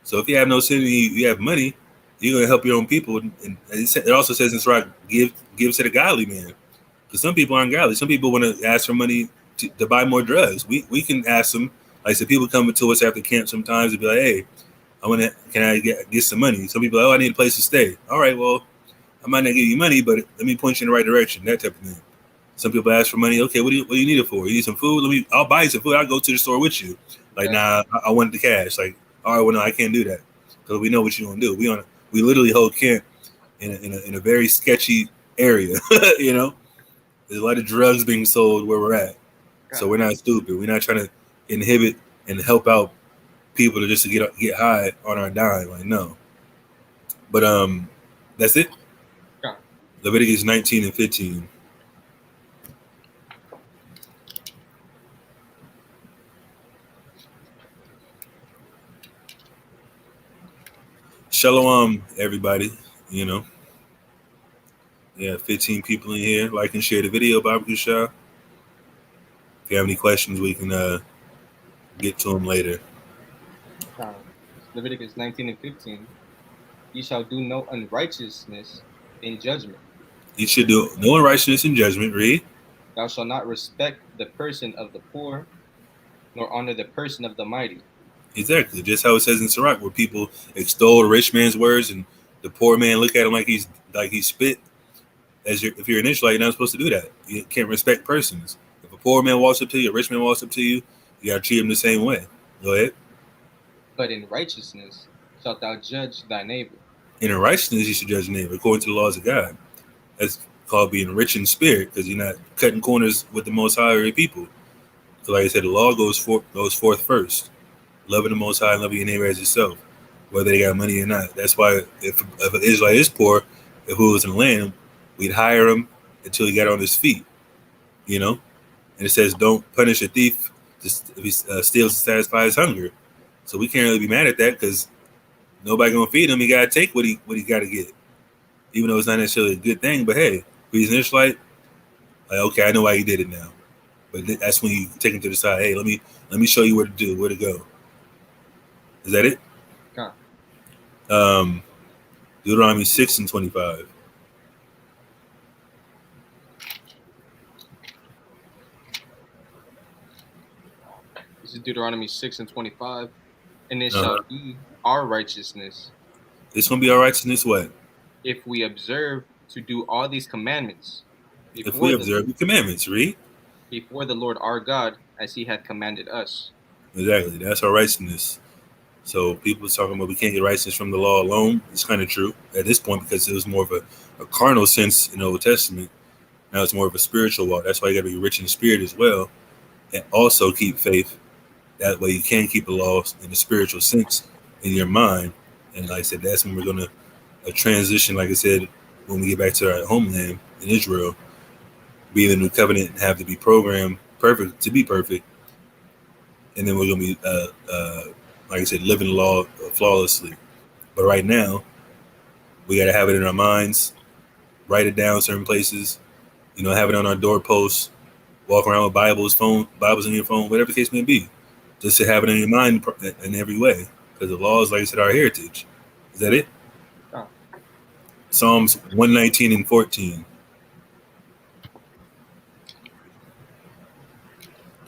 So if you have no sin and you have money, you're gonna help your own people. And it also says in Sirach, give to the godly man. Because some people aren't godly. Some people want to ask for money to buy more drugs. We can ask them. Like, so people come to us after camp sometimes and be like, hey, can I get some money? Some people are like, oh, I need a place to stay. All right, well, I might not give you money, but let me point you in the right direction. That type of thing. Some people ask for money. Okay, what do you need it for? You need some food? I'll buy you some food. I'll go to the store with you. Like, nah, I want the cash. Like, all right, well, no, I can't do that because we know what you're gonna do. We literally hold camp in a very sketchy area. There's a lot of drugs being sold where we're at. So we're not stupid. We're not trying to inhibit and help out people to get high on our dime. Like, no. But that's it. Leviticus 19 and 15. Shalom, everybody. Yeah, 15 people in here. Like and share the video, Barbecue Shah. If you have any questions, we can get to them later. Leviticus 19 and 15. Ye shall do no unrighteousness in judgment. You should do no unrighteousness in judgment. Read. Thou shalt not respect the person of the poor, nor honor the person of the mighty. Exactly. Just how it says in Sirach, where people extol the rich man's words and the poor man look at him like he's spit. If you're an Israelite, you're not supposed to do that. You can't respect persons. If a poor man walks up to you, a rich man walks up to you, you got to treat him the same way. Go ahead. But in righteousness shalt thou judge thy neighbor. In righteousness you should judge your neighbor according to the laws of God. That's called being rich in spirit, because you're not cutting corners with the Most High or your people. So like I said, the law goes forth first. Loving the Most High and loving your neighbor as yourself, whether they got money or not. That's why if an Israelite is poor, if we was in the land, we'd hire him until he got on his feet. And it says don't punish a thief if he steals to satisfy his hunger. So we can't really be mad at that, because nobody gonna feed him. He gotta take what he got to get, even though it's not necessarily a good thing. But hey, if he's an Israelite, like, okay, I know why he did it now. But that's when you take them to the side. Hey, let me show you where to go. Is that it? Con. Deuteronomy 6:25. This is Deuteronomy 6:25. And it shall be our righteousness. It's going to be our righteousness what? If we observe to do all these commandments. If we observe the commandments, read. Before the Lord our God, as he hath commanded us. Exactly. That's our righteousness. So people talking about we can't get righteousness from the law alone. It's kind of true at this point because it was more of a carnal sense in the Old Testament. Now it's more of a spiritual walk. That's why you got to be rich in the spirit as well, and also keep faith. That way you can keep the laws in the spiritual sense in your mind. And like I said, that's when we're going to transition, like I said, when we get back to our homeland in Israel, be the new covenant and have to be programmed perfect to be perfect. And then we're going to be, like I said, living the law flawlessly. But right now, we got to have it in our minds, write it down certain places, have it on our doorposts, walk around with Bibles in your phone, whatever the case may be. Just to have it in your mind in every way. Because the law is, like I said, our heritage. Is that it? Oh. Psalms 119:14.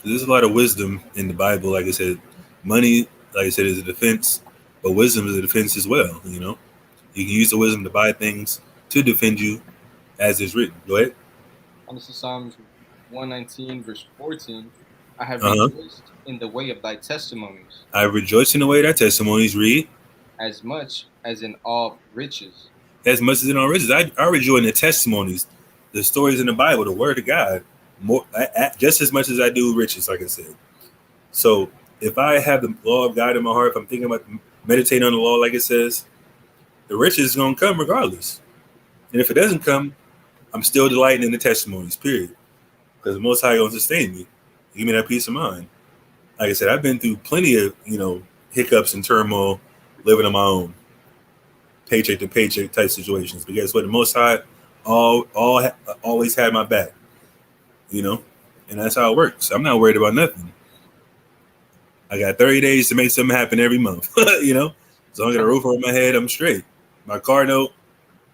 There's a lot of wisdom in the Bible. Like I said, money, like I said, is a defense, but wisdom is a defense as well. You can use the wisdom to buy things to defend you, as is written. Go ahead. This is Psalms 119, verse 14. I have rejoiced in the way of thy testimonies. I rejoice in the way of thy testimonies. Read. As much as in all riches. As much as in all riches. I rejoice in the testimonies, the stories in the Bible, the word of God, just as much as I do riches, like I said. So if I have the law of God in my heart, if I'm thinking about meditating on the law, like it says, the riches is going to come regardless. And if it doesn't come, I'm still delighting in the testimonies, period. Because the Most High going to sustain me. Give me that peace of mind. Like I said, I've been through plenty of, hiccups and turmoil living on my own, paycheck to paycheck type situations. But guess what? The Most High always had my back, and that's how it works. I'm not worried about nothing. I got 30 days to make something happen every month, So I got a roof over my head, I'm straight. My car note,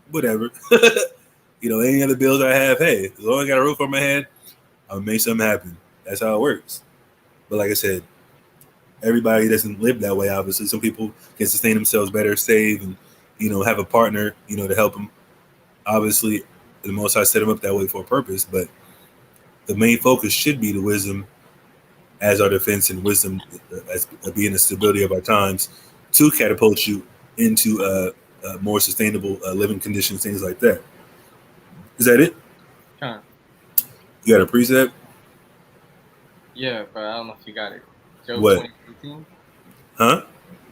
whatever. Any other bills I have, hey, as long as I got a roof over my head, I'll make something happen. That's how it works. But like I said, everybody doesn't live that way, obviously. Some people can sustain themselves better, save, and, have a partner, to help them. Obviously, the Most High set them up that way for a purpose, but the main focus should be the wisdom as our defense and wisdom as being the stability of our times to catapult you into more sustainable living conditions, things like that. Is that it? Huh. You got a precept? Yeah, but I don't know if you got it. Job What? 28:18. Huh?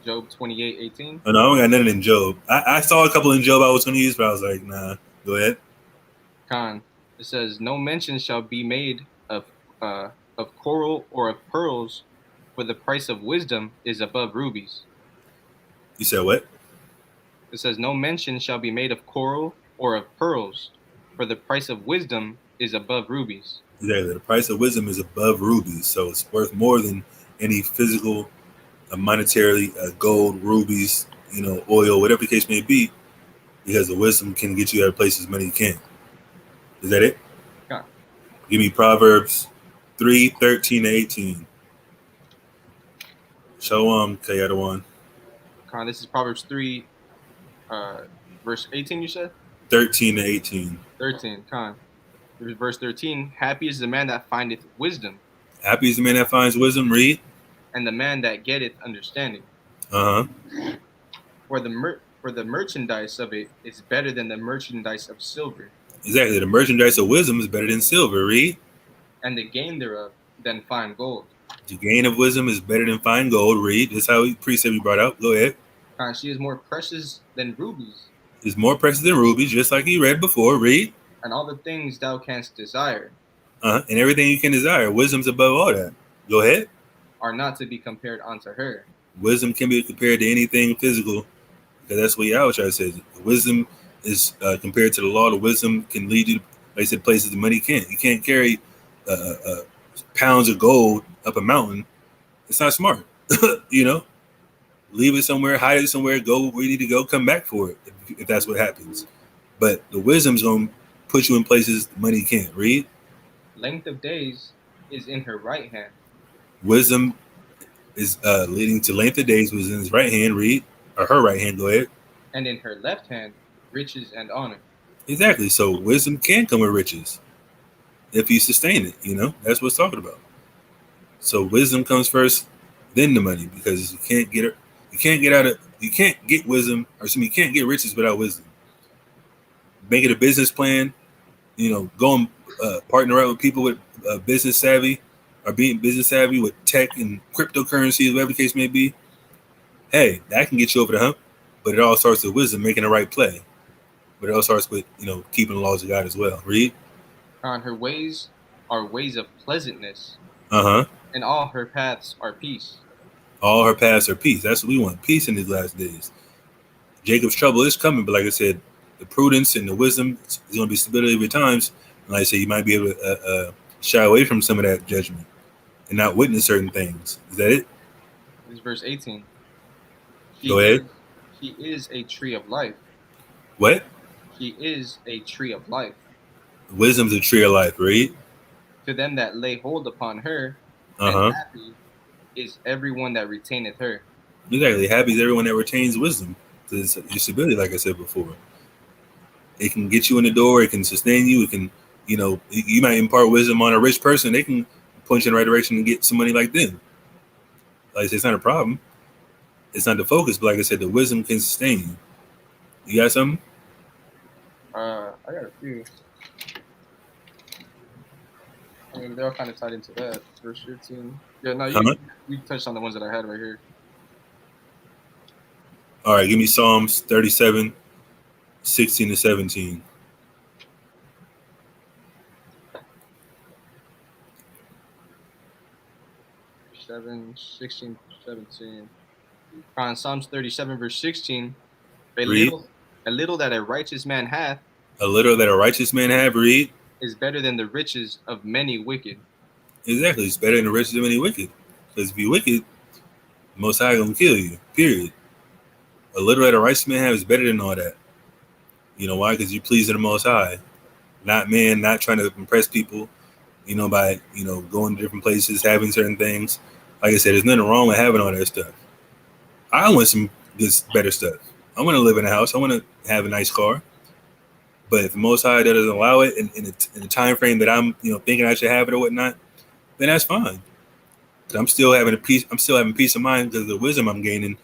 Job 28:18. Oh, no, I don't got nothing in Job. I saw a couple in Job I was going to use, but I was like, nah. Go ahead. Con. It says, no mention shall be made of coral or of pearls, for the price of wisdom is above rubies. You said what? It says, no mention shall be made of coral or of pearls, for the price of wisdom is above rubies. Exactly. The price of wisdom is above rubies, so it's worth more than any physical, monetarily, gold, rubies, oil, whatever the case may be, because the wisdom can get you out of places money can't. Is that it? Yeah. Give me Proverbs 3:13-18. Shalom, Kayadawan. Con, this is Proverbs 3, verse 18, you said? 13-18. 13, con. Verse 13, happy is the man that findeth wisdom. Happy is the man that finds wisdom, read. And the man that getteth understanding. Uh-huh. For the merchandise of it is better than the merchandise of silver. Exactly. The merchandise of wisdom is better than silver, read. And the gain thereof than fine gold. The gain of wisdom is better than fine gold, read. That's how precept you brought out. Go ahead. She is more precious than rubies. Is more precious than rubies, just like you read before, read. And all the things thou canst desire. And everything you can desire. Wisdom's above all that. Go ahead. Are not to be compared unto her. Wisdom can be compared to anything physical, because that's what Yahweh says. Wisdom is compared to the law. The wisdom can lead you, like I said, places the money can't. You can't carry pounds of gold up a mountain, it's not smart. You know, leave it somewhere, hide it somewhere, go where you need to go, come back for it if that's what happens. But the wisdom's going to put you in places money can't. Read. Length of days is in her right hand, Wisdom is leading to length of days was in his right hand. Read. Or her right hand. Go ahead. and in her left hand riches and honor. Exactly. So wisdom can come with riches if you sustain it. You know, that's what it's talking about. So wisdom comes first, then the money, because you can't get it. You can't get wisdom, or excuse me, you can't get riches without wisdom. Make it a business plan. You know, go and partner up with people with business savvy, or being business savvy with tech and cryptocurrencies, whatever the case may be. Hey, that can get you over the hump, but it all starts with wisdom, making the right play. But it all starts with, you know, keeping the laws of God as well. Read. On her ways are ways of pleasantness, Uh-huh. and all her paths are peace. All her paths are peace. That's what we want. Peace in these last days. Jacob's trouble is coming, but like I said, the prudence and the wisdom is going to be stability of your times. And like I said, you might be able to shy away from some of that judgment and not witness certain things. Is that it? This is verse 18. Go ahead. She is a tree of life. What? She is a tree of life. Wisdom's a tree of life, right? To them that lay hold upon her, and Uh-huh. happy is everyone that retaineth her. Exactly. Happy is everyone that retains wisdom. It's your stability, like I said before. It can get you in the door. It can sustain you. It can, you know, you might impart wisdom on a rich person. They can point you in the right direction and get some money like them. Like I said, it's not a problem. It's not the focus, but like I said, the wisdom can sustain you. You got something? I got a few. I mean, they're all kind of tied into that. Verse 15. Yeah, no, Huh? you touched on the ones that I had right here. All right, give me Psalms 37, 16 to 17. 16, 17. On Psalms 37, verse 16. A Read. little that a righteous man hath A little that a righteous man have, read. is better than the riches of many wicked. Exactly. It's better than the riches of any wicked. Because if you wicked, Most High gonna kill you. Period. A little that a righteous man have is better than all that. You know why? Because you please the Most High, not man, not trying to impress people. You know, by going to different places, having certain things. Like I said, there's nothing wrong with having all that stuff. I want some this better stuff. I want to live in a house. I want to have a nice car. But if the Most High doesn't allow it in the time frame that I'm thinking I should have it or whatnot, then that's fine. I'm still having peace. I'm still having peace of mind because of the wisdom I'm gaining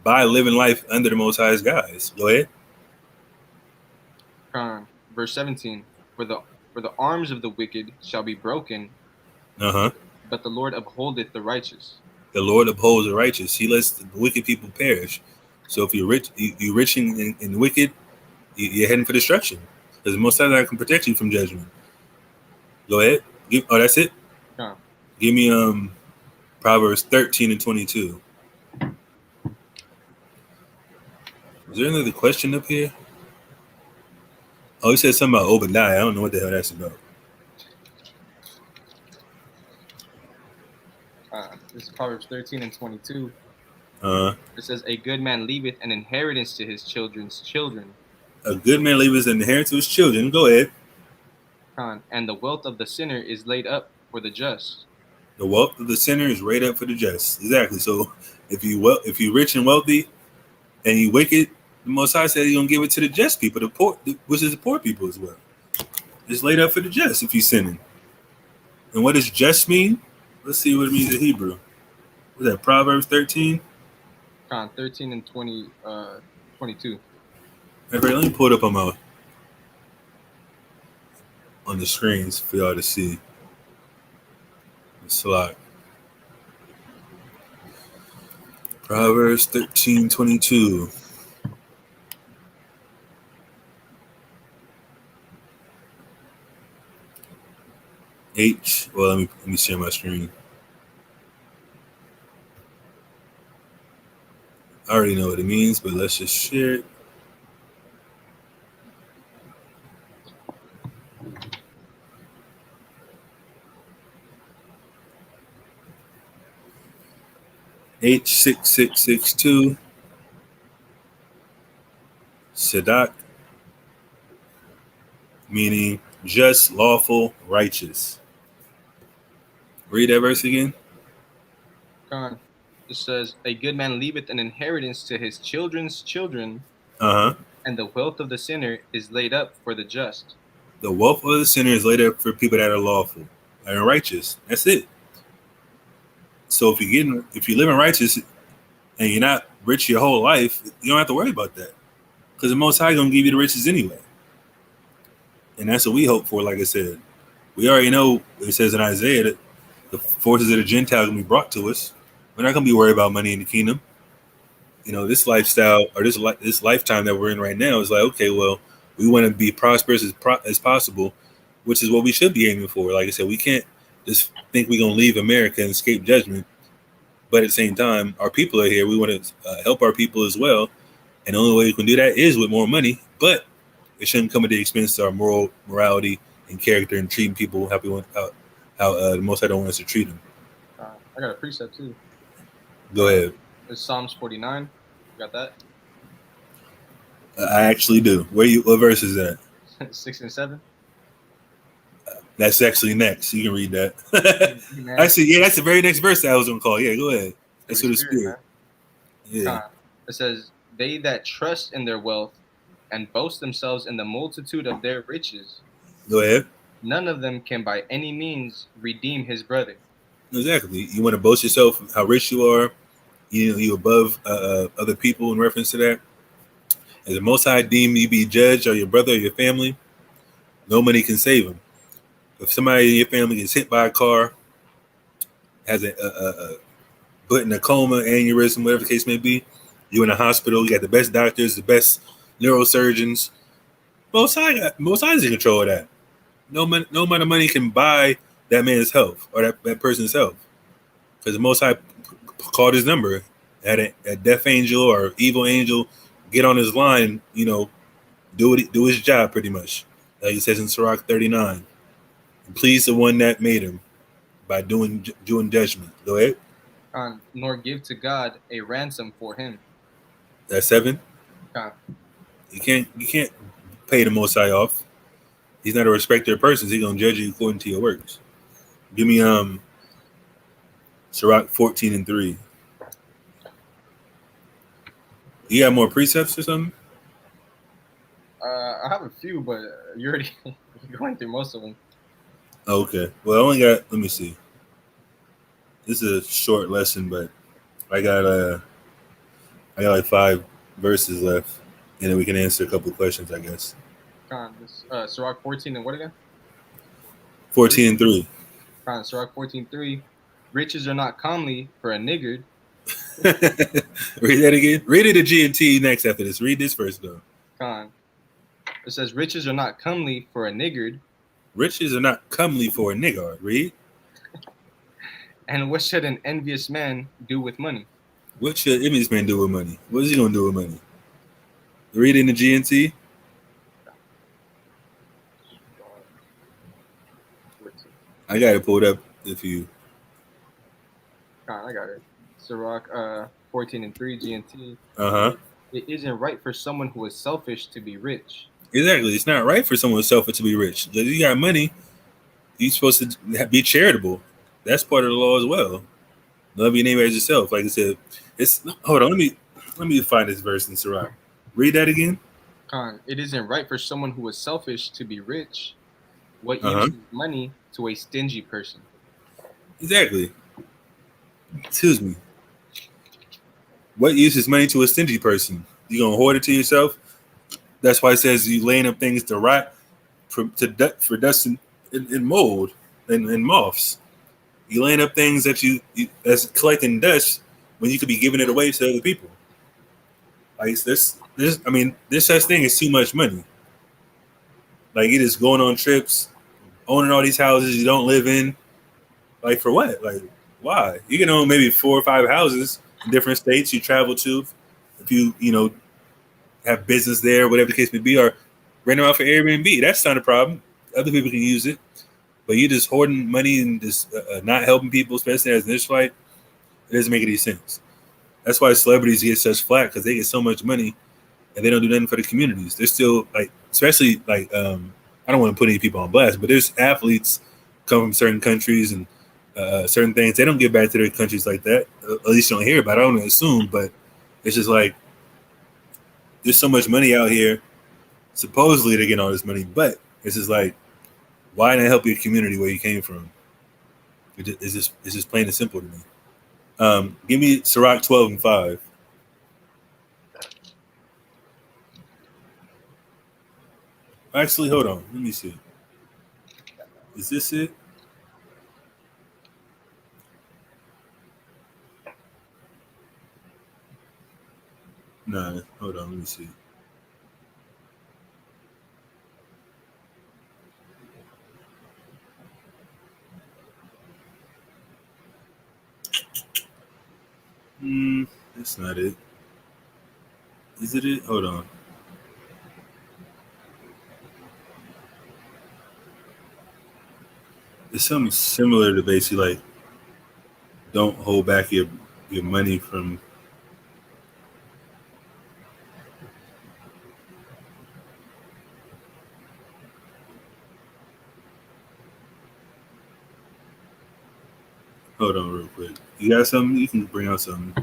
by living life under the Most High's guise. Go ahead. Verse 17. For the arms of the wicked shall be broken, Uh-huh. but the Lord upholdeth the righteous. The Lord upholds the righteous. He lets the wicked people perish. So if you're rich, you're rich and wicked, you're heading for destruction. Because most times I can protect you from judgment. Go ahead. That's it. Huh. Give me Proverbs 13 and 22. Is there another question up here? Oh, he said something about Obadiah. I don't know what the hell that's about. This is Proverbs 13 and 22. Uh, It says, a good man leaveth an inheritance to his children's children. A good man leaves an inheritance to his children. Go ahead. And the wealth of the sinner is laid up for the just. The wealth of the sinner is laid up for the just. Exactly. So if you rich and wealthy and you wicked, the Most High said He's gonna give it to the just people, the poor, which is the poor people as well. It's laid up for the just if you sinning. And what does just mean? Let's see what it means in Hebrew. Was that Proverbs 13? 13 and 22. Let me pull it up on the screens for y'all to see. It's a lot. Proverbs 13:22. Well, let me share my screen. I already know what it means, but let's just share it. H6662 Sadak, meaning just, lawful, righteous. Read that verse again. Con. It says, "A good man leaveth an inheritance to his children's children, Uh-huh. and the wealth of the sinner is laid up for the just." The wealth of the sinner is laid up for people that are lawful and righteous. That's it. So if you live in righteous and you're not rich your whole life, you don't have to worry about that. Because the Most High gonna give you the riches anyway. And that's what we hope for, like I said. We already know it says in Isaiah that the forces of the Gentiles gonna be brought to us. We're not gonna be worried about money in the kingdom. You know, this lifestyle or this lifetime that we're in right now is like, okay, well, we want to be prosperous as possible, which is what we should be aiming for. Like I said, we can't just think we're gonna leave America and escape judgment. But at the same time, our people are here. We want to help our people as well. And the only way we can do that is with more money. But it shouldn't come at the expense of our morality, and character, and treating people how the Most High don't want us to treat them. I got a precept too. Go ahead. It's Psalms 49. You got that? I actually do. What verse is that? 6 and 7. That's actually next. You can read that. Actually, yeah, that's the very next verse that I was going to call. Yeah, go ahead. That's what the Spirit. Yeah. It says, "They that trust in their wealth and boast themselves in the multitude of their riches, Go ahead. none of them can by any means redeem his brother." Exactly. You want to boast yourself how rich you are. You above other people in reference to that. As the Most High deem you be judged, or your brother or your family, no money can save them. If somebody in your family gets hit by a car, has a put in a coma, aneurysm, whatever the case may be, you're in a hospital, you got the best doctors, the best neurosurgeons. Most High is in control of that. No amount of money can buy that man's health or that person's health. Because the Most High called his number, had a death angel or evil angel get on his line, do his job pretty much. Like it says in Sirach 39. Please the one that made him by doing judgment. Go ahead. Nor give to God a ransom for him. That's 7. You can't pay the Most High off. He's not a respecter of persons. He's gonna judge you according to your works. Give me Sirach 14 and 3. You got more precepts or something? I have a few, but you're already going through most of them. Okay. Well, I only got. Let me see. This is a short lesson, but I got like 5 verses left, and then we can answer a couple of questions, I guess. Sirach 14 and what again? 14 and 3. Sirach 14:3. "Riches are not comely for a niggard." Read that again. Read it to G&T next after this. Read this first, though. It says, "Riches are not comely for a niggard." Riches are not comely for a niggard. Read. "And what should an envious man do with money?" What should an envious man do with money? What is he going to do with money? Read it in the G&T. I got it pulled up if you. I got it. Sirach 14 and 3 GNT. "It isn't right for someone who is selfish to be rich." Exactly. It's not right for someone selfish to be rich. If you got money, you're supposed to be charitable. That's part of the law as well. Love your neighbor as yourself. Like I said, hold on. Let me find this verse in Sirach. Read that again. "It isn't right for someone who is selfish to be rich. What use is money to a stingy person?" Exactly. Excuse me. What use is money to a stingy person? You gonna hoard it to yourself? That's why it says you laying up things to rot, for dust and mold and moths. You laying up things that's collecting dust when you could be giving it away to other people. Like this such thing is too much money. Like it is going on trips, owning all these houses you don't live in. Like for what? Like why? You can own maybe 4 or 5 houses in different states you travel to. If you have business there, whatever the case may be, or rent them out for Airbnb. That's not a problem. Other people can use it. But you just hoarding money and just not helping people, especially as an Israelite, it doesn't make any sense. That's why celebrities get such flack, because they get so much money and they don't do nothing for the communities. They're still like, especially like, I don't want to put any people on blast, but there's athletes come from certain countries and certain things. They don't give back to their countries like that. At least you don't hear about it. I don't assume, but it's just like there's so much money out here. Supposedly they're getting all this money, but it's just like, why not help your community where you came from? It's just plain and simple to me. Give me Sirach 12:5. Actually, hold on. Let me see. Is this it? No, hold on. Let me see. That's not it. Is it it? Hold on. It's something similar to basically like, don't hold back your money from. Hold on, real quick. You got something? You can bring out something.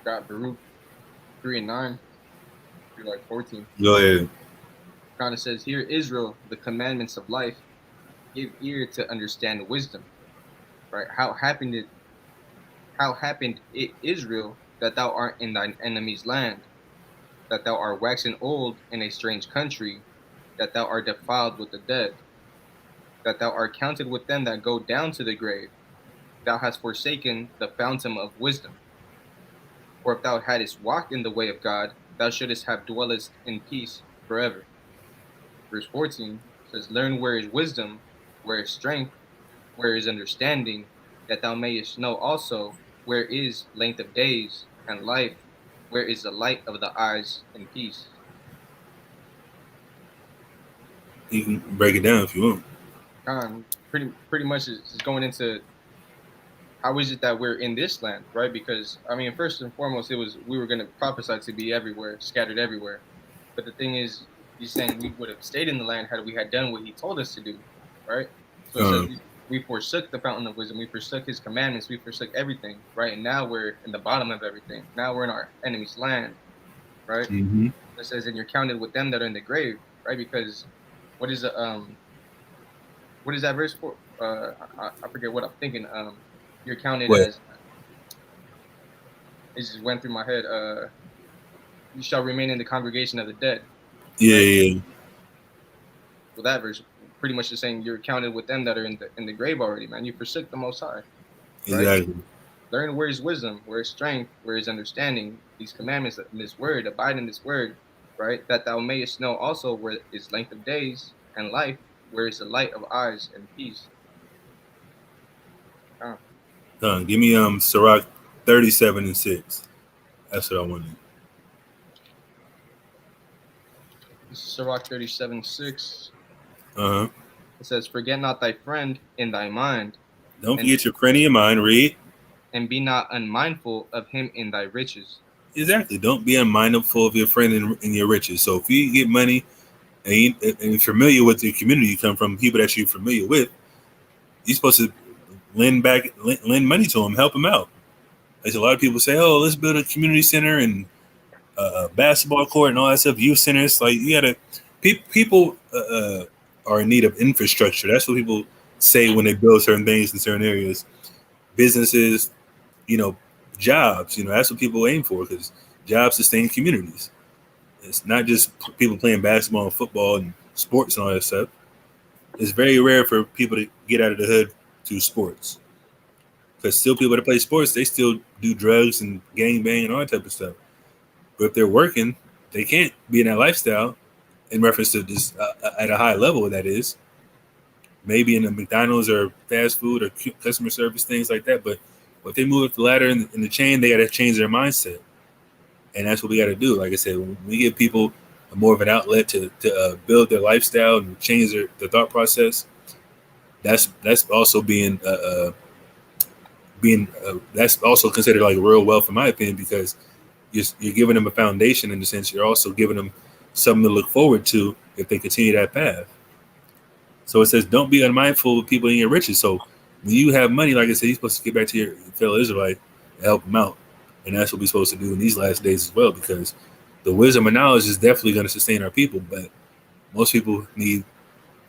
Got Baruch 3:9 through like 14. Go ahead. Kind of says, "Hear Israel, the commandments of life. Give ear to understand wisdom." Right? How happened it, Israel, that thou art in thine enemy's land, that thou art waxen old in a strange country, that thou art defiled with the dead, that thou art counted with them that go down to the grave. Thou hast forsaken the fountain of wisdom. For if thou hadst walked in the way of God, thou shouldst have dwellest in peace forever. Verse 14 says, "Learn where is wisdom, where is strength, where is understanding, that thou mayest know also where is length of days and life, where is the light of the eyes and peace." You can break it down if you want. Pretty much is going into how is it that we're in this land, right? Because I mean, first and foremost, we were going to prophesy to be everywhere, scattered everywhere. But the thing is, he's saying we would have stayed in the land had we had done what he told us to do, right? So it says we forsook the fountain of wisdom, we forsook his commandments, we forsook everything, right? And now we're in the bottom of everything. Now we're in our enemy's land, right? Mm-hmm. It says, "And you're counted with them that are in the grave," right? Because what is that verse for? I forget what I'm thinking. You're counted as. It just went through my head. You shall remain in the congregation of the dead. Yeah, right? Yeah. Well, that verse pretty much is saying you're counted with them that are in the grave already, man. You forsook the Most High. Right? Exactly. Learn where is wisdom, where is strength, where is understanding. These commandments in this word, abide in this word, right? That thou mayest know also where is length of days and life, where is the light of eyes and peace. Give me Sirach 37:6. That's what I wanted. Sirach 37:6. Uh-huh. It says, "Forget not thy friend in thy mind." Don't forget your friend in your mind. Read. "And be not unmindful of him in thy riches." Exactly. Don't be unmindful of your friend in your riches. So if you get money and you're familiar with the community you come from, people that you're familiar with, you're supposed to lend money to them, help them out. Like a lot of people say, "Oh, let's build a community center and a basketball court and all that stuff." Youth centers, like you gotta. People are in need of infrastructure. That's what people say when they build certain things in certain areas. Businesses, jobs. That's what people aim for, because jobs sustain communities. It's not just people playing basketball and football and sports and all that stuff. It's very rare for people to get out of the hood to sports, because still people that play sports, they still do drugs and gang bang and all that type of stuff. But if they're working, they can't be in that lifestyle in reference to this at a high level, that is. Maybe in a McDonald's or fast food or customer service, things like that. But if they move up the ladder in the chain, they got to change their mindset. And that's what we got to do. Like I said, when we give people more of an outlet to build their lifestyle and change their thought process, that's also being being that's also considered like real wealth in my opinion, because you're giving them a foundation in the sense you're also giving them something to look forward to if they continue that path. So it says, don't be unmindful of people in your riches. So when you have money, like I said, you're supposed to get back to your fellow Israelite and help them out. And that's what we're supposed to do in these last days as well, because the wisdom and knowledge is definitely going to sustain our people. But most people need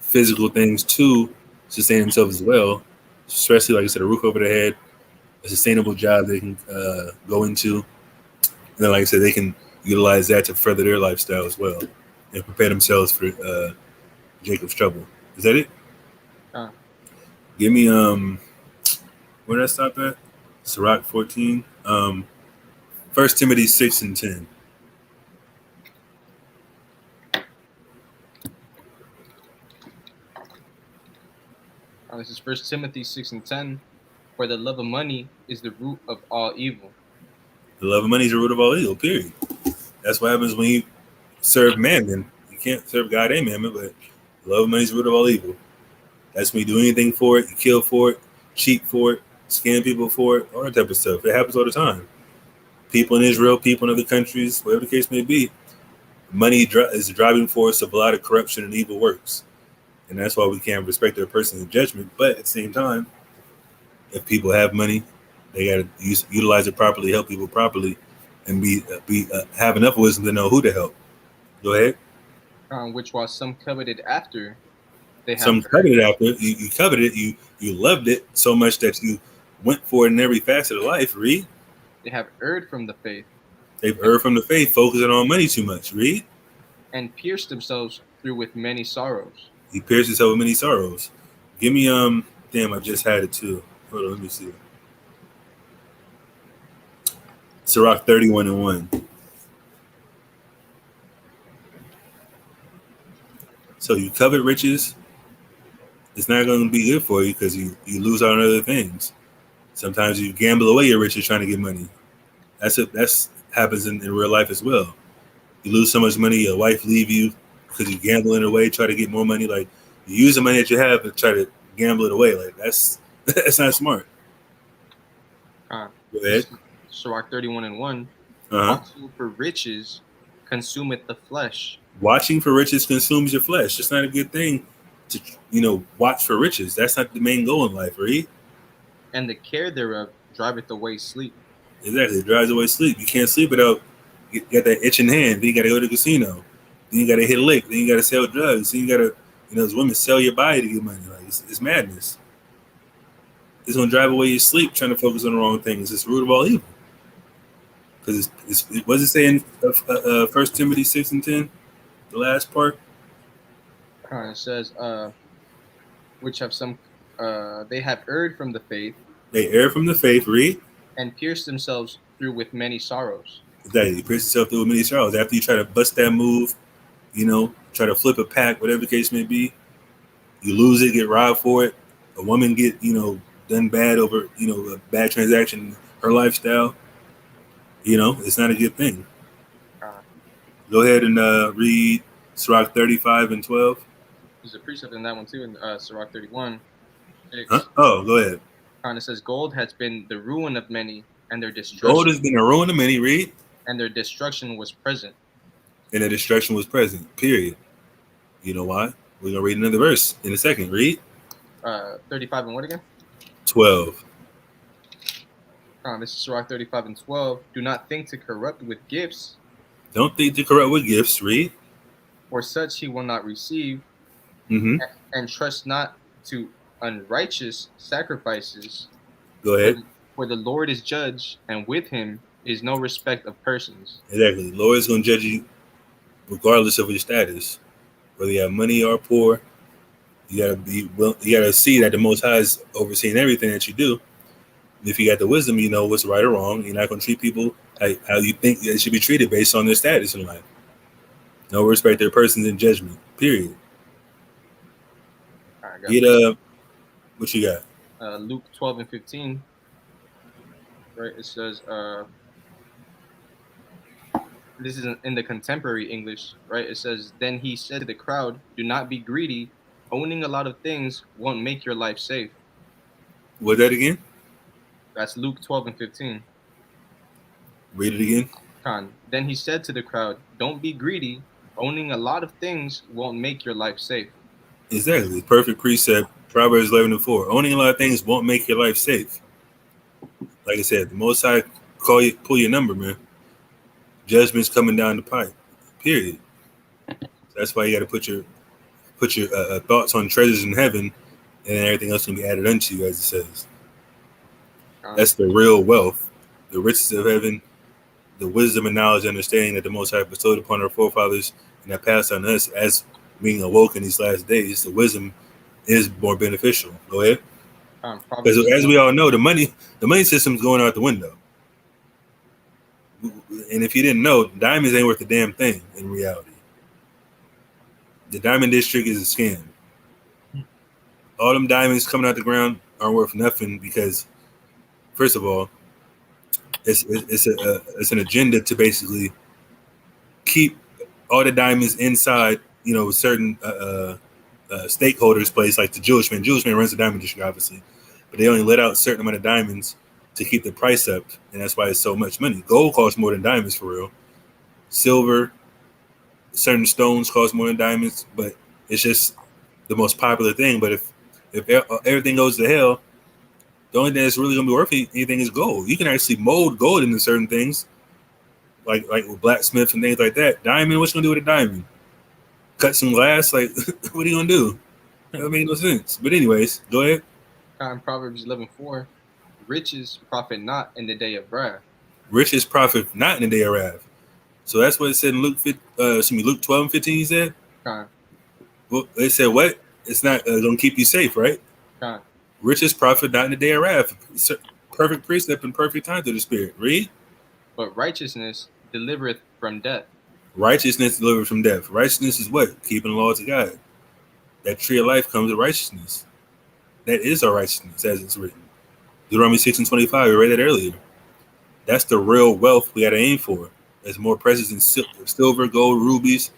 physical things to sustain themselves as well, especially, like I said, a roof over their head, a sustainable job they can go into. And then, like I said, they can utilize that to further their lifestyle as well and prepare themselves for Jacob's trouble. Is that it? Give me where did I stop at? Sirach 14. 1 Timothy 6 and 10. This is 1 Timothy 6 and 10. For the love of money is the root of all evil. The love of money is the root of all evil, period. That's what happens when you serve mammon. You can't serve God and mammon, but the love of money is the root of all evil. That's when you do anything for it, you kill for it, cheat for it, scam people for it, all that type of stuff. It happens all the time. People in Israel, people in other countries, whatever the case may be, money is the driving force of a lot of corruption and evil works. And that's why we can't respect their personal judgment. But at the same time, if people have money, they got to utilize it properly, help people properly, and have enough wisdom to know who to help. Go ahead. Which while some coveted after, they have some coveted after you coveted it, you loved it so much that you went for it in every facet of life. Read. They have erred from the faith. They've erred from the faith, focusing on money too much. Read. And pierced themselves through with many sorrows. He pierced himself with many sorrows. Give me damn, I just had it too. Hold on, let me see. Sirach 31 and 1. So you covet riches, it's not going to be good for you because you lose out on other things. Sometimes you gamble away your riches trying to get money. That's happens in real life as well. You lose so much money, your wife leave you because you gamble it away, try to get more money. Like you use the money that you have to try to gamble it away. Like that's not smart. Go ahead. Sirach 31 and 1. Watching for riches consumeth the flesh. Watching for riches consumes your flesh. It's not a good thing to watch for riches. That's not the main goal in life, right? And the care thereof driveth away sleep. Exactly, it drives away sleep. You can't sleep without you got that itching hand. Then you got to go to the casino. Then you got to hit a lick. Then you got to sell drugs. Then you got to, those women sell your body to get money. Like it's madness. It's gonna drive away your sleep trying to focus on the wrong things. It's the root of all evil. Because what does it say in 1 Timothy 6 and 10? The last part. It says, which have some, they have erred from the faith. They err from the faith, read. And pierced themselves through with many sorrows. Exactly. You pierce yourself through with many sorrows. After you try to bust that move, try to flip a pack, whatever the case may be, you lose it, get robbed for it. A woman get, done bad over, a bad transaction, her lifestyle. It's not a good thing. Go ahead and read Sirach 35 and 12. There's a precept in that one too, in Sirach 31. Huh? Oh, go ahead. It says, gold has been the ruin of many, and their destruction. Gold has been a ruin of many, read. And their destruction was present. And their destruction was present, period. You know why? We're going to read another verse in a second. Read. 35 and what again? 12. This is Sirach 35 and 12. Do not think to corrupt with gifts. Don't think to corrupt with gifts. Read. For such he will not receive. Mm-hmm. And trust not to unrighteous sacrifices. Go ahead. For the Lord is judge, and with him is no respect of persons. Exactly. The Lord is going to judge you regardless of your status, whether you have money or poor. You gotta see that the Most High is overseeing everything that you do. And if you got the wisdom, you know what's right or wrong. You're not going to treat people how you think they should be treated based on their status in life. No respect their persons in judgment. Period. What you got? Luke 12 and 15. Right, it says, this is in the contemporary English, right? It says, then he said to the crowd, do not be greedy. Owning a lot of things won't make your life safe. What that again? That's Luke 12:15. Read it again. Khan. Then he said to the crowd, "Don't be greedy. Owning a lot of things won't make your life safe." Exactly. Perfect precept. Proverbs 11:4. Owning a lot of things won't make your life safe. Like I said, the Most High pull your number, man. Judgment's coming down the pipe. Period. That's why you got to put your thoughts on treasures in heaven, and then everything else can be added unto you, as it says. Khan. That's the real wealth, the riches of heaven, the wisdom and knowledge and understanding that the Most High bestowed upon our forefathers and that passed on us as being awoke in these last days. The wisdom is more beneficial. Go ahead. Because Proverbs as 12. we all know, the money system's going out the window. And if you didn't know, diamonds ain't worth a damn thing in reality. The diamond district is a scam. All them diamonds coming out the ground aren't worth nothing because, first of all, it's an agenda to basically keep all the diamonds inside, certain stakeholders' place, like the Jewish man. Jewish man runs the diamond district, obviously, but they only let out a certain amount of diamonds to keep the price up, and that's why it's so much money. Gold costs more than diamonds for real. Silver, certain stones cost more than diamonds, but it's just the most popular thing. But if everything goes to hell, the only thing that's really gonna be worth anything is gold. You can actually mold gold into certain things, like with blacksmiths and things like that. Diamond, what you gonna do with a diamond? Cut some glass? Like, what are you gonna do? That makes no sense. But anyways, go ahead. Proverbs 11:4. Riches profit not in the day of wrath. Riches profit not in the day of wrath. So that's what it said in Luke 12:15. He said. Khan. Well, it said what? It's not gonna keep you safe, right? Khan. Riches profit not in the day of wrath. Perfect precept and perfect time to the spirit. Read. But righteousness delivereth from death. Righteousness delivered from death. Righteousness is what? Keeping the laws of God. That tree of life comes with righteousness. That is our righteousness, as it's written. Deuteronomy 6:25. We read that earlier. That's the real wealth we got to aim for. There's more precious than silver, gold, rubies,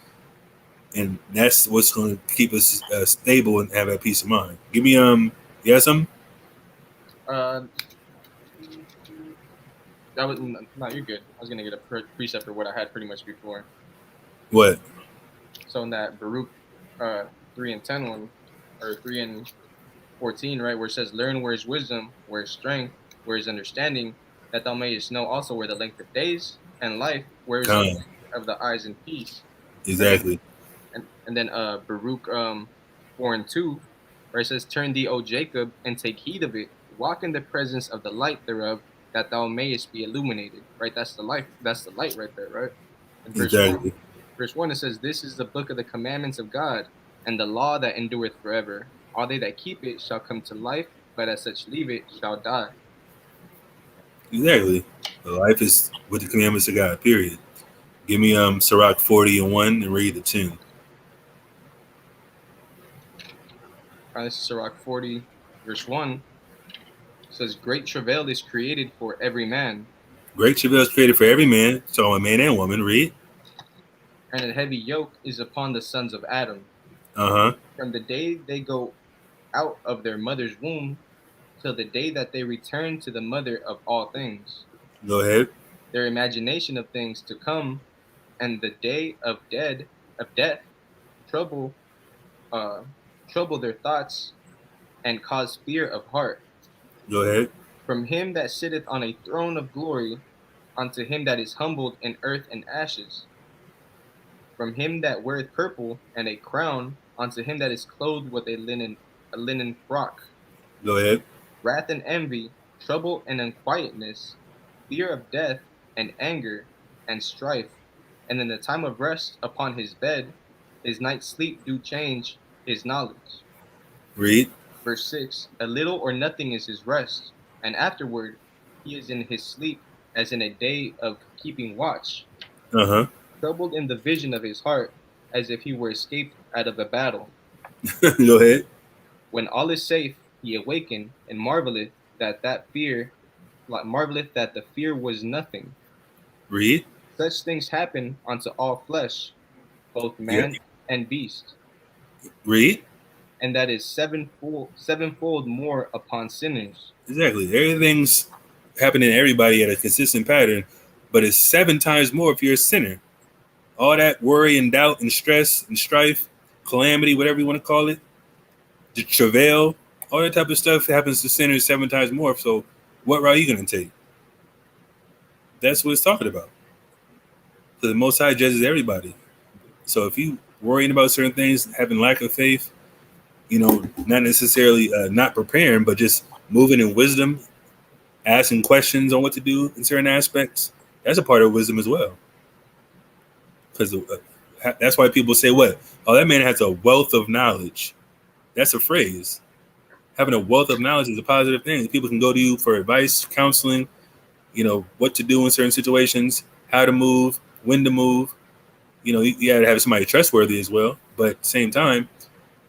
and that's what's going to keep us stable and have that peace of mind. Give me you got something? Uh, that was no, you're good. I was gonna get a precept for what I had pretty much before. What? So in that Baruch 3:10 one, or 3:14, right, where it says, "Learn where is wisdom, where is strength, where is understanding, that thou mayest know also where the length of days and life, where is the length of the eyes and peace." Exactly. And then Baruch 4:2, where it says, "Turn thee, O Jacob, and take heed of it. Walk in the presence of the light thereof, that thou mayest be illuminated." Right, that's the life. That's the light right there, right? In Exactly. verse 1, it says, "This is the book of the commandments of God, and the law that endureth forever. All they that keep it shall come to life, but as such leave it shall die." Exactly. The life is with the commandments of God. Period. Give me Sirach 40:1 and read the tune. This is Sirach 40, verse 1. It says, "Great travail is created for every man, Great travail is created for every man, so a man and woman. Read. and a heavy yoke is upon the sons of Adam. Uh-huh. From the day they go out of their mother's womb, till the day that they return to the mother of all things. Go ahead. Their imagination of things to come, and the day of death, trouble, uh, trouble their thoughts, and cause fear of heart. Go ahead. From him that sitteth on a throne of glory, unto him that is humbled in earth and ashes. From him that weareth purple and a crown, unto him that is clothed with a linen frock. Go ahead. Wrath and envy, trouble and unquietness, fear of death and anger and strife, and in the time of rest upon his bed, his night's sleep do change his knowledge. Read. Verse 6, "A little or nothing is his rest, and afterward he is in his sleep as in a day of keeping watch, Uh-huh. troubled in the vision of his heart, as if he were escaped out of a battle. Go ahead. When all is safe, he awakened and marveleth that the fear was nothing. Read. Such things happen unto all flesh, both Yeah. man and beast, Read. and that is sevenfold more upon sinners." Exactly. Everything's happening to everybody at a consistent pattern, but it's 7 times more if you're a sinner. All that worry and doubt and stress and strife, calamity, whatever you want to call it, the travail, all that type of stuff happens to sinners 7 times more. So what route are you going to take? That's what it's talking about. So the Most High judges everybody. So if you worrying about certain things, having lack of faith, not necessarily not preparing, but just moving in wisdom, asking questions on what to do in certain aspects, that's a part of wisdom as well. Because that's why people say, what? Oh, that man has a wealth of knowledge. That's a phrase. Having a wealth of knowledge is a positive thing. People can go to you for advice, counseling, what to do in certain situations, how to move, when to move. You got to have somebody trustworthy as well. But at the same time,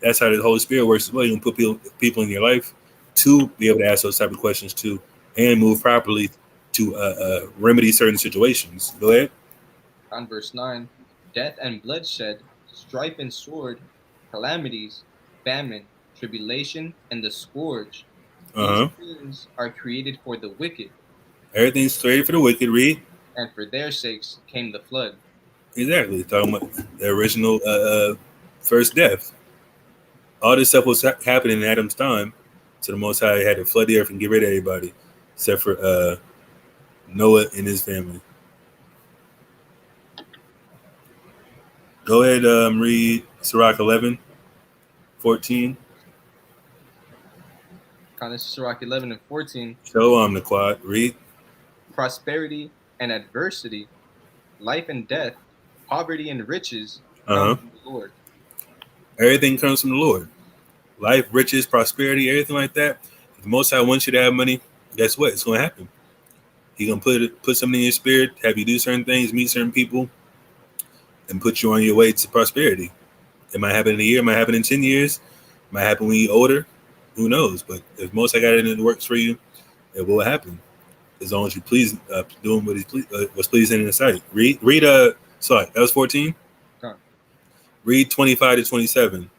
that's how the Holy Spirit works as well. You can put people in your life to be able to ask those type of questions too, and move properly to remedy certain situations. Go ahead. On verse 9, death and bloodshed, strife and sword, calamities, famine, tribulation, and the scourge. These things are created for the wicked. Everything's created for the wicked, read. And for their sakes came the flood. Exactly. Talking about the original first death. All this stuff was happening in Adam's time. So the Most High had to flood the earth and get rid of everybody, except for Noah and his family. Go ahead, read Sirach 11:14. This is Sirach 11 and 14. Show the quad. Read. Prosperity and adversity, life and death, poverty and riches come from the Lord. Everything comes from the Lord. Life, riches, prosperity, everything like that. If the Most High wants you to have money, guess what? It's going to happen. He's going to put something in your spirit, have you do certain things, meet certain people, and put you on your way to prosperity. It might happen in a year, it might happen in 10 years, it might happen when you're older. Who knows? But if Most High got it in the works for you, it will happen. As long as you please doing what was pleasing in the sight. Read. Sorry, that was 14. Read 25 to 27.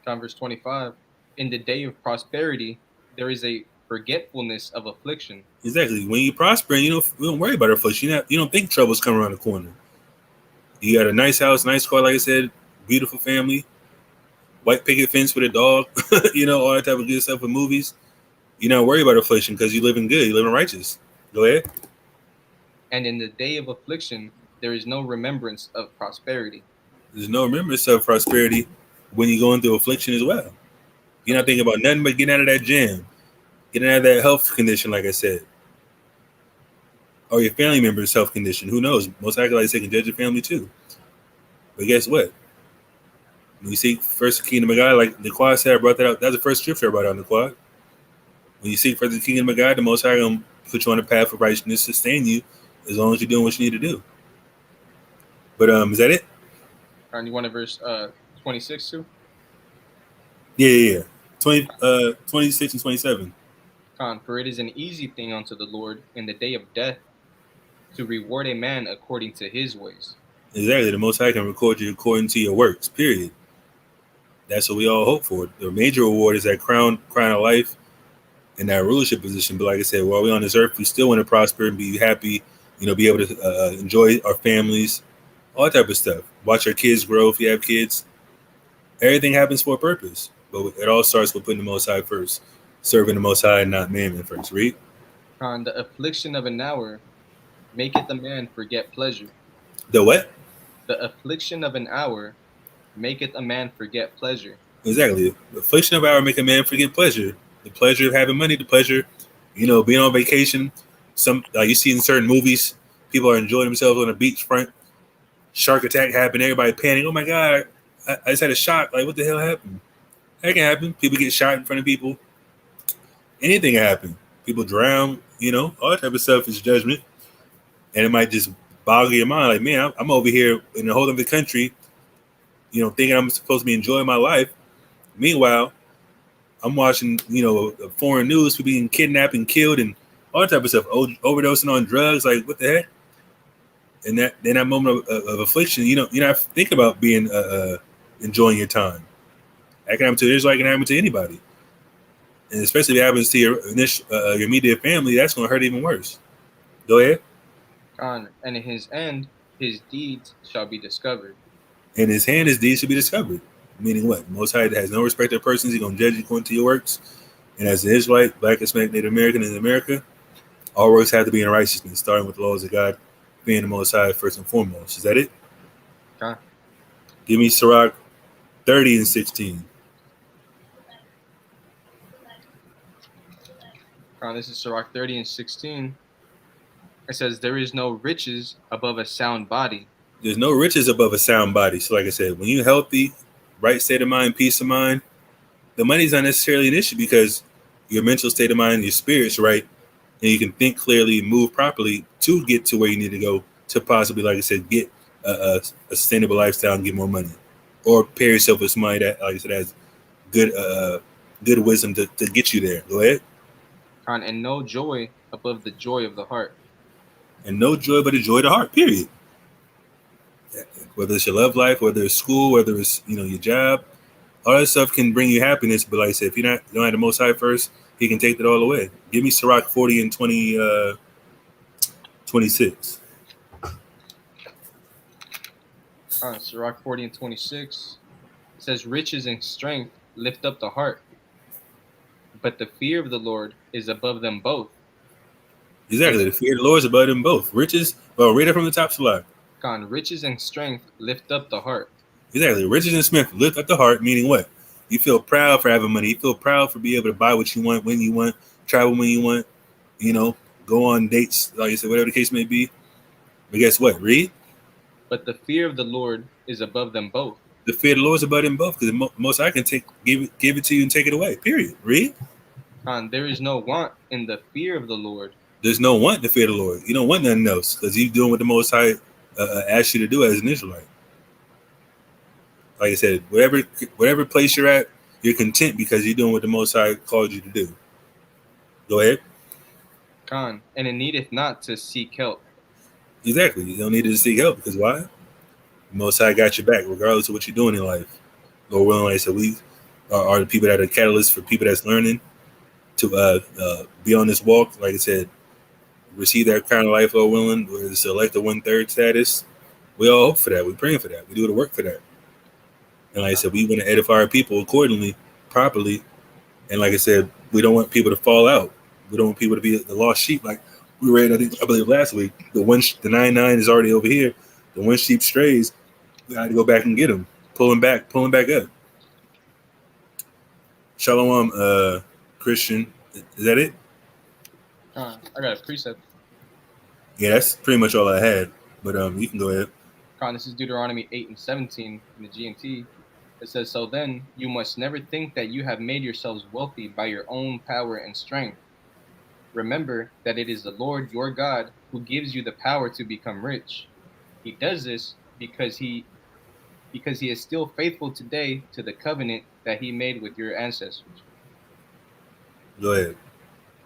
Verse 25. In the day of prosperity, there is a forgetfulness of affliction. Exactly. When you prosper, you don't worry about affliction. You don't think trouble's coming around the corner. You got a nice house, nice car, like I said, beautiful family, white picket fence with a dog, all that type of good stuff with movies. You're not worried about affliction because you're living good, you're living righteous. Go ahead. And in the day of affliction, there is no remembrance of prosperity. There's no remembrance of prosperity when you're going through affliction as well. You're not thinking about nothing but getting out of that jam, getting out of that health condition, like I said. Or your family member's health condition. Who knows? Most likely, like I said, can judge your family too. But guess what? When you seek first the kingdom of God, like the quad said, I brought that out. That's the first scripture I brought out in the quad. When you seek first the kingdom of God, the Most High going to put you on the path of righteousness, sustain you, as long as you're doing what you need to do. But is that it? And you want to verse 26 too? Yeah. 26 and 27. For it is an easy thing unto the Lord in the day of death to reward a man according to his ways. Exactly. The Most High can record you according to your works, period. That's what we all hope for. The major reward is that crown of life and that rulership position. But like I said, while we're on this earth, we still want to prosper and be happy, be able to enjoy our families, all type of stuff. Watch our kids grow if you have kids. Everything happens for a purpose. But it all starts with putting the Most High first. Serving the Most High and not mammon first. Read. The affliction of an hour maketh a man forget pleasure. The what? The affliction of an hour maketh a man forget pleasure. Exactly. The affliction of an hour make a man forget pleasure. The pleasure of having money, the pleasure, being on vacation. Some you see in certain movies, people are enjoying themselves on a beachfront. Shark attack happened. Everybody panic. Oh my God! I just had a shock. Like, what the hell happened? That can happen. People get shot in front of people. Anything can happen. People drown. All that type of stuff is judgment, and it might just boggle your mind. Like, man, I'm over here in a whole other country, thinking I'm supposed to be enjoying my life. Meanwhile, I'm watching, foreign news, people being kidnapped and killed and all that type of stuff, overdosing on drugs. Like, what the heck? And that moment of affliction, you're not thinking about being enjoying your time. That can happen to Israel, can happen to anybody. And especially if it happens to your immediate family, that's going to hurt even worse. Go ahead. And in his end, his deeds shall be discovered. In his hand, his deeds should be discovered. Meaning what? Most High has no respect of persons. He's going to judge you according to your works. And as an Israelite, Black, Hispanic, Native American in America, all works have to be in righteousness, starting with the laws of God, being the Most High first and foremost. Is that it? Okay. Give me Sirach 30 and 16. This is Sirach 30 and 16. It says, there is no riches above a sound body. There's no riches above a sound body. So like I said, when you're healthy, right state of mind, peace of mind, the money's not necessarily an issue because your mental state of mind, your spirit's right, and you can think clearly, move properly to get to where you need to go to possibly, like I said, get a sustainable lifestyle and get more money. Or pair yourself with somebody that, like I said, has good wisdom to get you there. Go ahead. And no joy above the joy of the heart. And no joy but the joy of the heart, period. Whether it's your love life, whether it's school, whether it's your job, all that stuff can bring you happiness. But like I said, if you don't have the Most High first, He can take that all away. Give me Sirach 40 and 26. Sirach 40 and 26. It says, riches and strength lift up the heart, but the fear of the Lord is above them both. Exactly. The fear of the Lord is above them both. Riches, well, read it from the top slide. Riches and strength lift up the heart. Exactly. Riches and strength lift up the heart, meaning what? You feel proud for having money. You feel proud for being able to buy what you want, when you want, travel when you want, go on dates, like I said, whatever the case may be. But guess what? Read. But the fear of the Lord is above them both. The fear of the Lord is above them both, because the most I can give it to you and take it away. Period. Read. There is no want in the fear of the Lord. There's no want in the fear of the Lord. You don't want nothing else, because you're doing what the Most High asked you to do as an Israelite. Like I said, whatever place you're at, you're content because you're doing what the Most High called you to do. Go ahead. And it needeth not to seek help. Exactly. You don't need to seek help, because why? The Most High got your back, regardless of what you're doing in life. Lord willing, like I said, we are the people that are catalysts for people that's learning to be on this walk. Like I said, receive that crown of life, Lord willing, where it's elect the 1/3 status. We all hope for that. We're praying for that. We do the work for that. And like I said, we want to edify our people accordingly, properly. And like I said, we don't want people to fall out. We don't want people to be the lost sheep. Like we read, I believe last week, the 99 is already over here. The one sheep strays. We got to go back and get him, pull him back up. Shalom, Christian. Is that it? I got a precept. Yeah, that's pretty much all I had. But you can go ahead. This is Deuteronomy 8 and 17 in the GMT. It says, so then you must never think that you have made yourselves wealthy by your own power and strength. Remember that it is the Lord your God who gives you the power to become rich. He does this because he is still faithful today to the covenant that he made with your ancestors. Go ahead.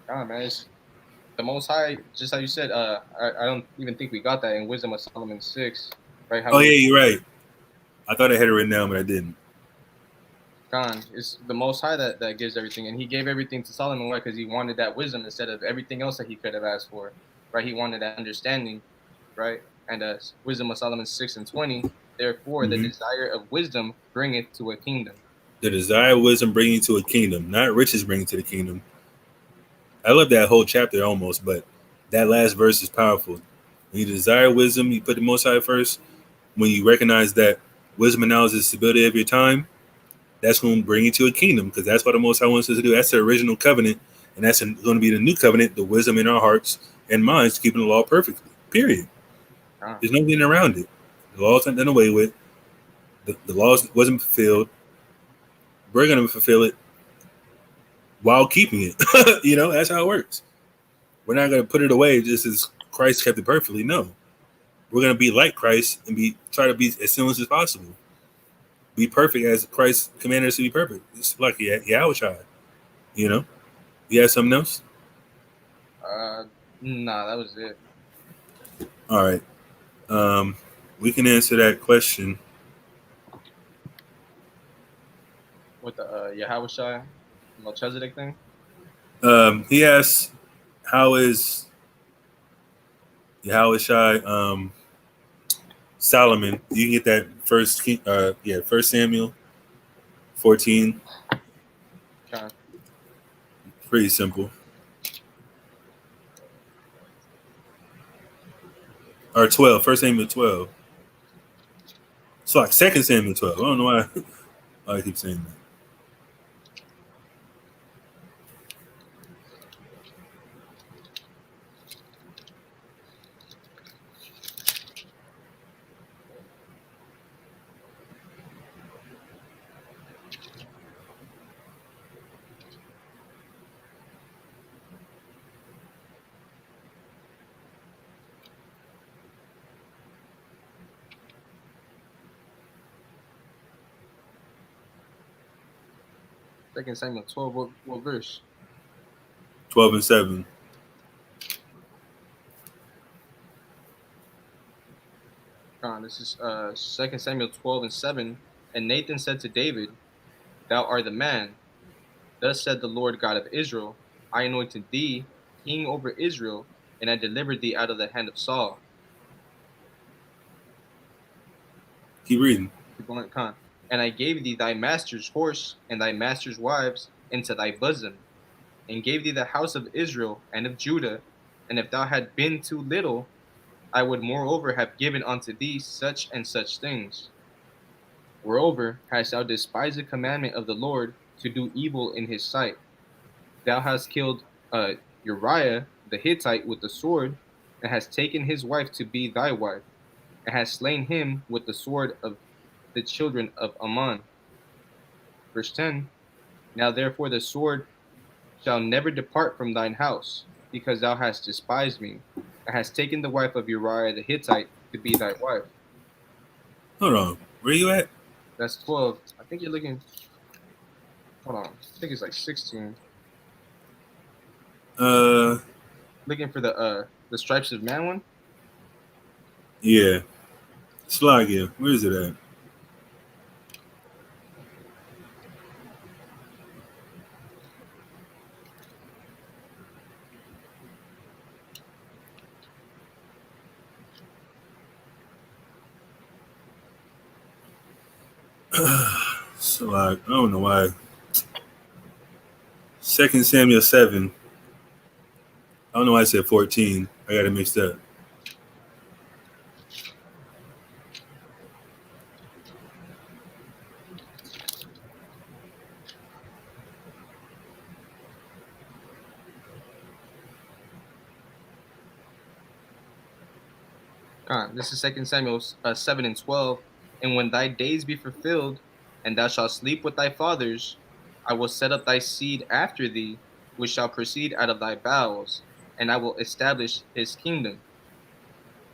Man, it's the Most High, just like you said. I don't even think we got that in Wisdom of Solomon 6, right? Yeah, you're right. I thought I had it written down, but I didn't. It's the Most High that gives everything, and he gave everything to Solomon, right? Because he wanted that wisdom instead of everything else that he could have asked for, right? He wanted that understanding, right? And Wisdom of Solomon 6 and 20. Therefore, the desire of wisdom bringeth to a kingdom. The desire of wisdom bringing to a kingdom, not riches bringing to the kingdom. I love that whole chapter almost, but that last verse is powerful. When you desire wisdom, you put the Most High first. When you recognize that wisdom and knowledge is the stability of your time, that's going to bring you to a kingdom, because that's what the Most High wants us to do. That's the original covenant, and that's going to be the new covenant, the wisdom in our hearts and minds, keeping the law perfectly, period. There's no getting around it. The law's not done away with. The law wasn't fulfilled. We're going to fulfill it while keeping it. That's how it works. We're not going to put it away just as Christ kept it perfectly. No. We're going to be like Christ and try to be as sinless as possible. Be perfect as Christ commanded us to be perfect. It's like Yahweh. You have something else? Nah, that was it. All right. We can answer that question. With the Yahweh Melchizedek thing? He asks, how is Yahushai Solomon? You can get that First Samuel 14. Okay. Pretty simple. Or 12. First Samuel 12. So like Second Samuel 12. I don't know why I keep saying that. Second Samuel 12. What verse? 12 and 7. This is 2 Samuel 12 and 7. And Nathan said to David, Thou art the man. Thus said the Lord God of Israel, I anointed thee king over Israel, and I delivered thee out of the hand of Saul. Keep reading. And I gave thee thy master's horse and thy master's wives into thy bosom, and gave thee the house of Israel and of Judah. And if thou had been too little, I would moreover have given unto thee such and such things. Moreover, hast thou despised the commandment of the Lord to do evil in his sight. Thou hast killed Uriah the Hittite with the sword, and hast taken his wife to be thy wife, and hast slain him with the sword of the children of Ammon. Verse 10. Now therefore the sword shall never depart from thine house, because thou hast despised me, and hast taken the wife of Uriah the Hittite to be thy wife. Hold on. Where you at? That's 12. I think you're looking. Hold on. I think it's like 16. Looking for the Stripes of Man one? Yeah. Slagia. Where is it at? So I don't know why. 2 Samuel 7. I don't know why I said 14. I got it mixed up. This is 2 Samuel 7 and 12. And when thy days be fulfilled, and thou shalt sleep with thy fathers, I will set up thy seed after thee, which shall proceed out of thy bowels, and I will establish his kingdom.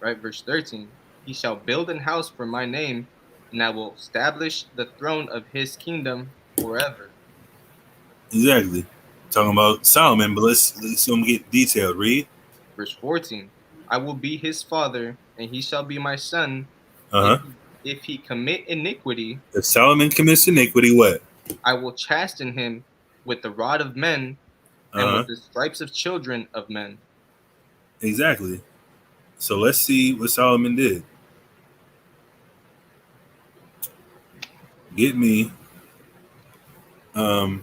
Right, verse 13. He shall build an house for my name, and I will establish the throne of his kingdom forever. Exactly. Talking about Solomon, but let's see him get detailed. Read. Verse 14. I will be his father, and he shall be my son. Uh-huh. If he commit iniquity, If Solomon commits iniquity, what? I will chasten him with the rod of men and with the stripes of children of men. Exactly. So let's see what Solomon did. Get me 1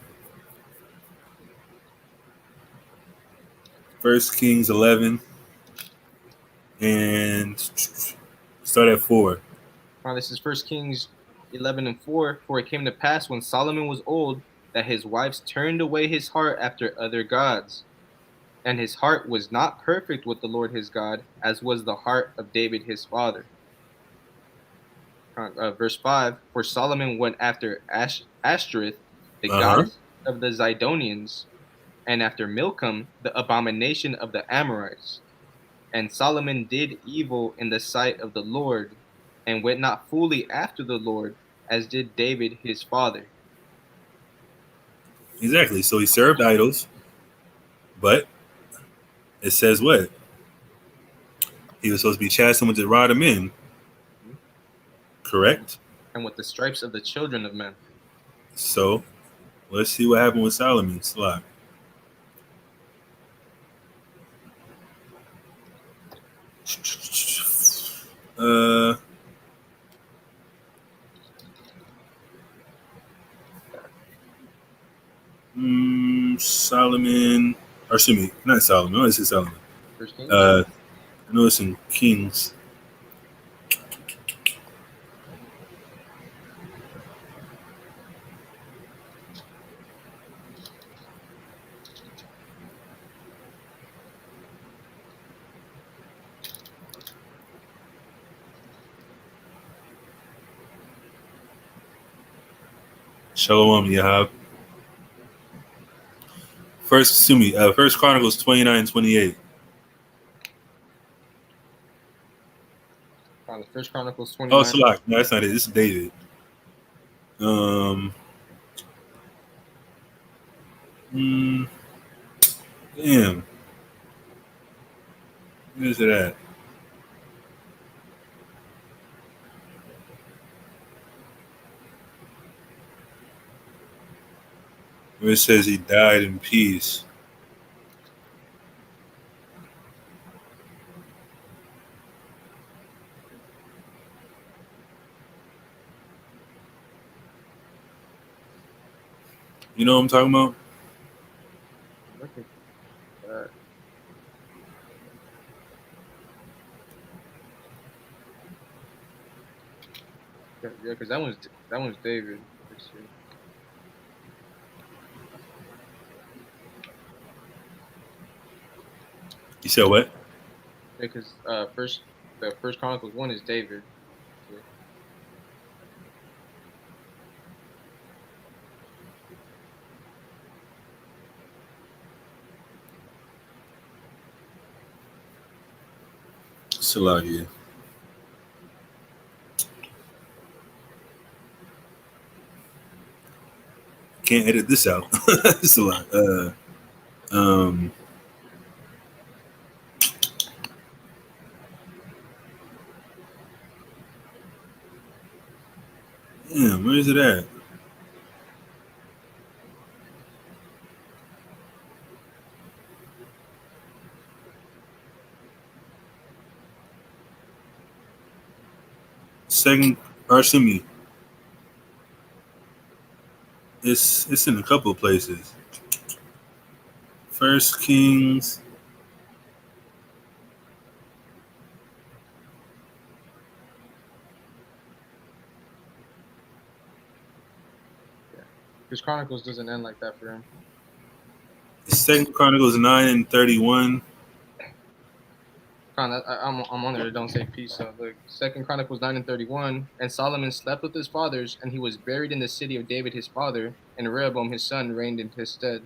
Kings 11 and start at 4. This is 1 Kings 11 and 4. For it came to pass when Solomon was old that his wives turned away his heart after other gods. And his heart was not perfect with the Lord his God, as was the heart of David his father. Verse 5. For Solomon went after Ashtoreth, the goddess of the Zidonians, and after Milcom, the abomination of the Amorites. And Solomon did evil in the sight of the Lord, and went not fully after the Lord, as did David his father. Exactly. So he served idols, but it says what? He was supposed to be chastened with the rod of men. Correct? And with the stripes of the children of men. So let's see what happened with Solomon. Slide. Solomon, or excuse me, not Solomon. I want to say Solomon. First Kings. I know it's in Kings. Shalom, Yahab. First Chronicles 29:28. First Chronicles Oh, 29. Salak. No, that's not it. This is David. Damn. Where's it at? Where it says he died in peace. You know what I'm talking about? Look at that. Yeah, because that one's David. Let's see. You said what? Because the First Chronicles 1 is David. Yeah. Salak, yeah. Can't edit this out. It's a lot. Damn, where is it at? Second, or excuse me. It's in a couple of places. First Kings. Because Chronicles doesn't end like that for him. Second Chronicles 9:31. I'm on there. Don't say peace. So look, Second Chronicles 9:31. And Solomon slept with his fathers, and he was buried in the city of David his father, and Rehoboam his son reigned in his stead.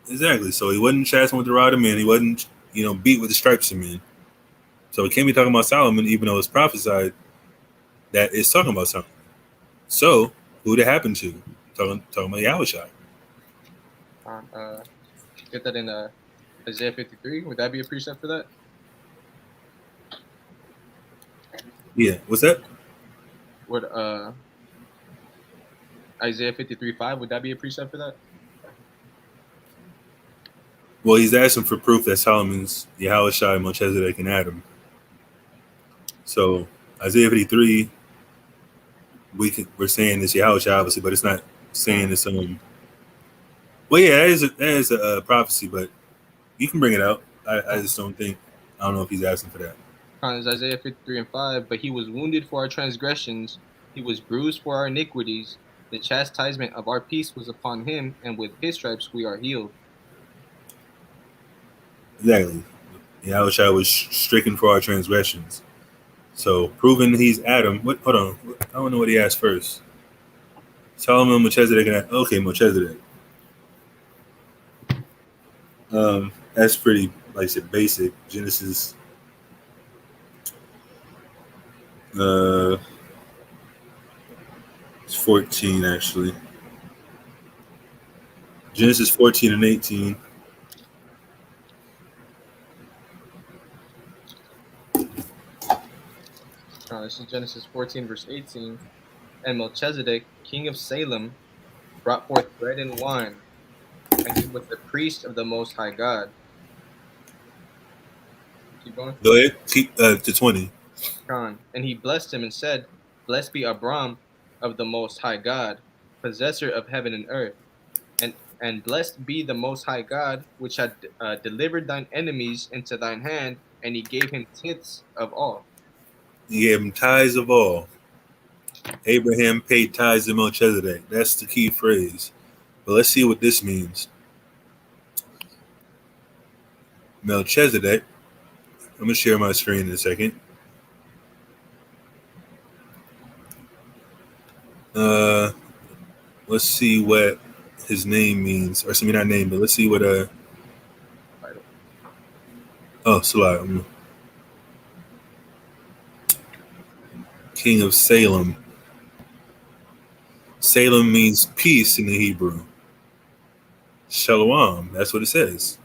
Exactly. So he wasn't chastened with the rod of men. He wasn't, beat with the stripes of men. So it can't be talking about Solomon, even though it's prophesied that it's talking about Solomon. So who did it happen to? Talking about Yahushua. Get that in Isaiah 53. Would that be a precept for that? Yeah. What's that? Would Isaiah 53:5, would that be a precept for that? Well, he's asking for proof that Solomon's Yahushua, Melchizedek, and Adam. So Isaiah 53, we're saying it's Yahushua, obviously, but it's not saying it's Well, yeah, that is a prophecy, but you can bring it out. I just don't know if he's asking for that. It's Isaiah 53:5. But he was wounded for our transgressions, he was bruised for our iniquities. The chastisement of our peace was upon him, and with his stripes we are healed. Exactly. Yahushua was stricken for our transgressions. So proving he's Adam. What? Hold on. I don't know what he asked first. Solomon, Melchizedek, and Adam. Okay, Melchizedek. That's pretty, like I said, basic. Genesis. It's 14 actually. Genesis 14 and 18. This is Genesis 14, verse 18. And Melchizedek, king of Salem, brought forth bread and wine, and he was the priest of the Most High God. Keep going. Go ahead. Keep to 20. Con. And he blessed him and said, Blessed be Abram of the Most High God, possessor of heaven and earth. And blessed be the Most High God, which had delivered thine enemies into thine hand, and he gave him tenths of all. He gave him tithes of all. Abraham paid tithes to Melchizedek. That's the key phrase. But let's see what this means. Melchizedek. I'm going to share my screen in a second. Let's see what his name means. Or something, not name, but let's see what Salah. King of Salem. Salem means peace in the Hebrew. Shalom. That's what it says.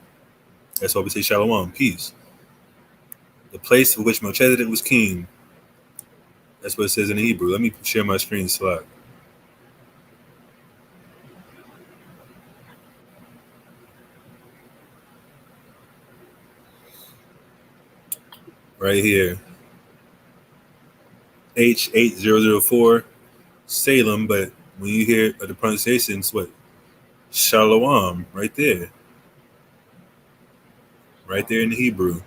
That's why we say Shalom, peace. The place for which Melchizedek was king. That's what it says in the Hebrew. Let me share my screen slide. Right here. H8004, Salem, but when you hear the pronunciation, it's what? Shalom, right there. Right there in the Hebrew.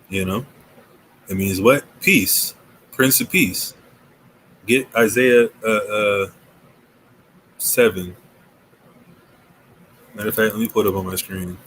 You know? It means what? Peace. Prince of Peace. Get Isaiah 7. Matter of fact, let me put it up on my screen.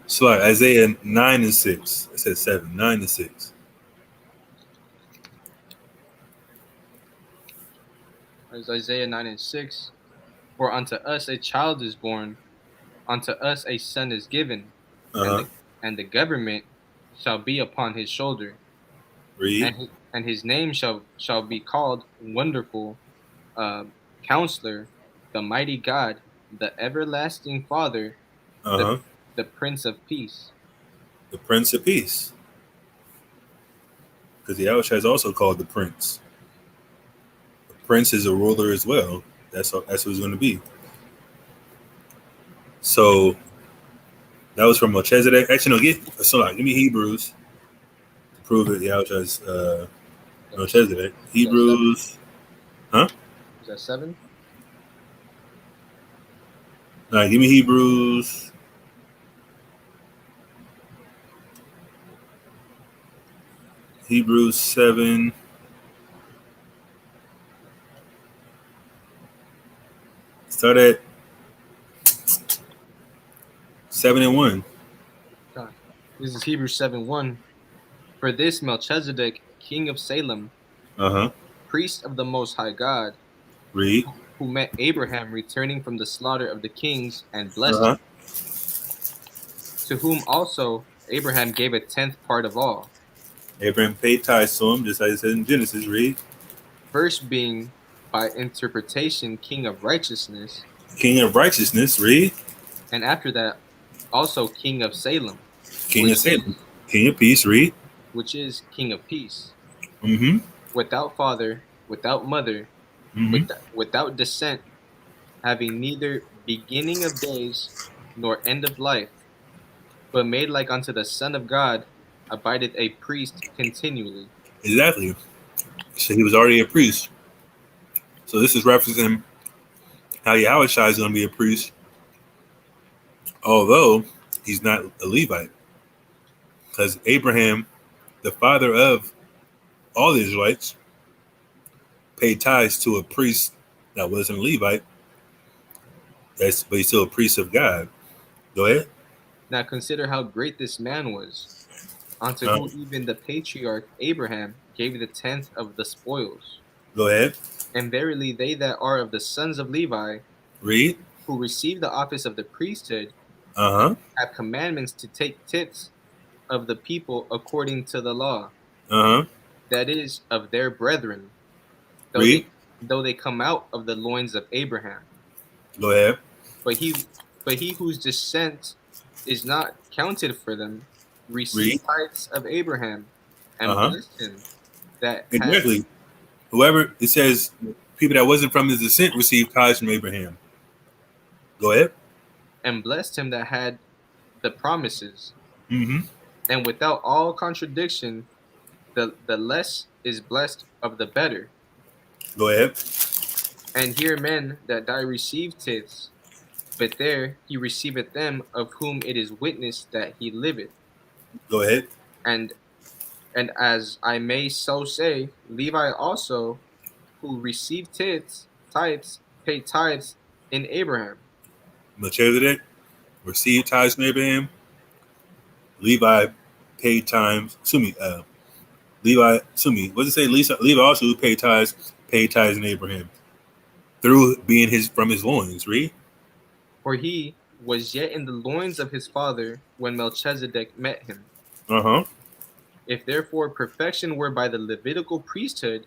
Sorry, Isaiah 9 and 6. I said 7, 9 and 6. As Isaiah 9 and 6. For unto us a child is born, unto us a son is given, Uh-huh. and the government shall be upon his shoulder, Read. and his name shall be called Wonderful, Counselor, the Mighty God, the Everlasting Father, the Uh-huh. the Prince of Peace. The Prince of Peace. Because the Yahushua is also called the Prince. The Prince is a ruler as well. That's what it's going to be. So that was from Melchizedek. Actually, no, give me Hebrews to prove that Yahushua is Melchizedek. Hebrews. Huh? Is that 7? All right, give me Hebrews. Hebrews 7. Start at 7 and 1. This is Hebrews 7:1. For this Melchizedek, king of Salem, Uh-huh. priest of the Most High God, Read. who met Abraham returning from the slaughter of the kings and blessed Uh-huh. him, to whom also Abraham gave a tenth part of all, Abraham paid tithes to him, just like it says in Genesis. Read. first being by interpretation king of righteousness, King of righteousness. Read. and after that also king of Salem, King of which Salem. is King of peace. Read. king of peace, Mm-hmm. without father, without mother, Mm-hmm. without descent, having neither beginning of days nor end of life, but made like unto the Son of God, abideth a priest continually. Exactly. So he was already a priest. So this is referencing how Yahushua is going to be a priest, although he's not a Levite. Because Abraham, the father of all the Israelites, paid tithes to a priest that wasn't a Levite. But he's still a priest of God. Go ahead. Now consider how great this man was, unto Uh, whom even the patriarch Abraham gave the tenth of the spoils. Go ahead. And verily they that are of the sons of Levi, Read. who receive the office of the priesthood, Uh-huh. have commandments to take tithes of the people according to the law, Uh-huh. that is, of their brethren, though Read. they come out of the loins of Abraham. Go ahead. But he whose descent is not counted for them Read. received tithes of Abraham, and Uh-huh. blessed him that had Exactly. Whoever it says people that wasn't from his descent received tithes from Abraham. Go ahead. the promises. Mm-hmm. And without all contradiction, the less is blessed of the better. Go ahead. And here men that die receive tithes, but there he receiveth them of whom it is witnessed that he liveth. Go ahead. And as I may so say, Levi also, who received tithes, paid tithes in Abraham. Melchizedek received tithes from Abraham. Levi paid times. Levi, what does it say? Levi also paid tithes in Abraham through being from his loins. Read. For he was yet in the loins of his father when Melchizedek met him. Uh-huh. If therefore perfection were by the Levitical priesthood,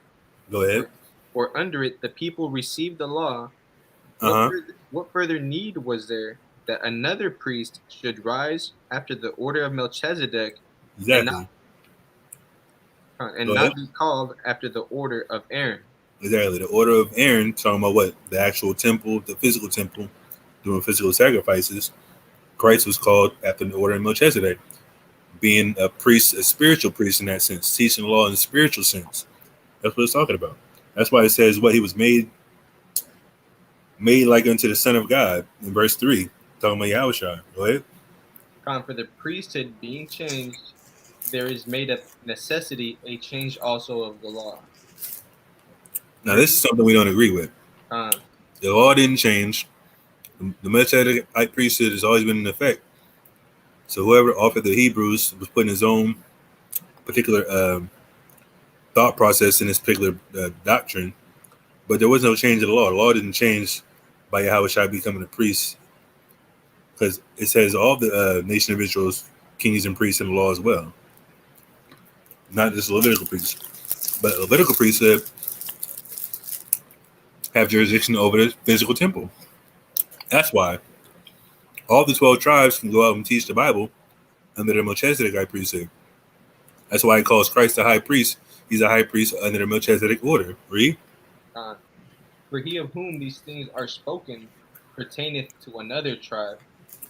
Go ahead. or under it the people received the law, Uh-huh. what further need was there that another priest should rise after the order of Melchizedek, and Exactly. Go not ahead. be called after the order of Aaron? Exactly. The order of Aaron, talking about what? The actual temple, the physical temple, doing physical sacrifices. Christ was called after the order of Melchizedek, being a priest, a spiritual priest in that sense, teaching the law in a spiritual sense. That's what it's talking about. That's why it says what he was made like unto the Son of God in verse 3, talking about Yahushua. Go ahead. For the priesthood being changed, there is made of necessity a change also of the law. Now, For this is he, something we don't agree with. uh, The law didn't change. The Melchizedek priesthood has always been in effect. So whoever offered the Hebrews was putting his own particular thought process in this particular doctrine, but there was no change of the law. The law didn't change by Yahushua becoming a priest, because it says all the nation of Israel's kings and priests in the law as well, not just Levitical priests. But Levitical priesthood have jurisdiction over the physical temple. That's why all the 12 tribes can go out and teach the Bible under the Melchizedek priesthood. That's why he calls Christ the high priest. He's a high priest under the Melchizedek order. Read. uh, for he of whom these things are spoken pertaineth to another tribe,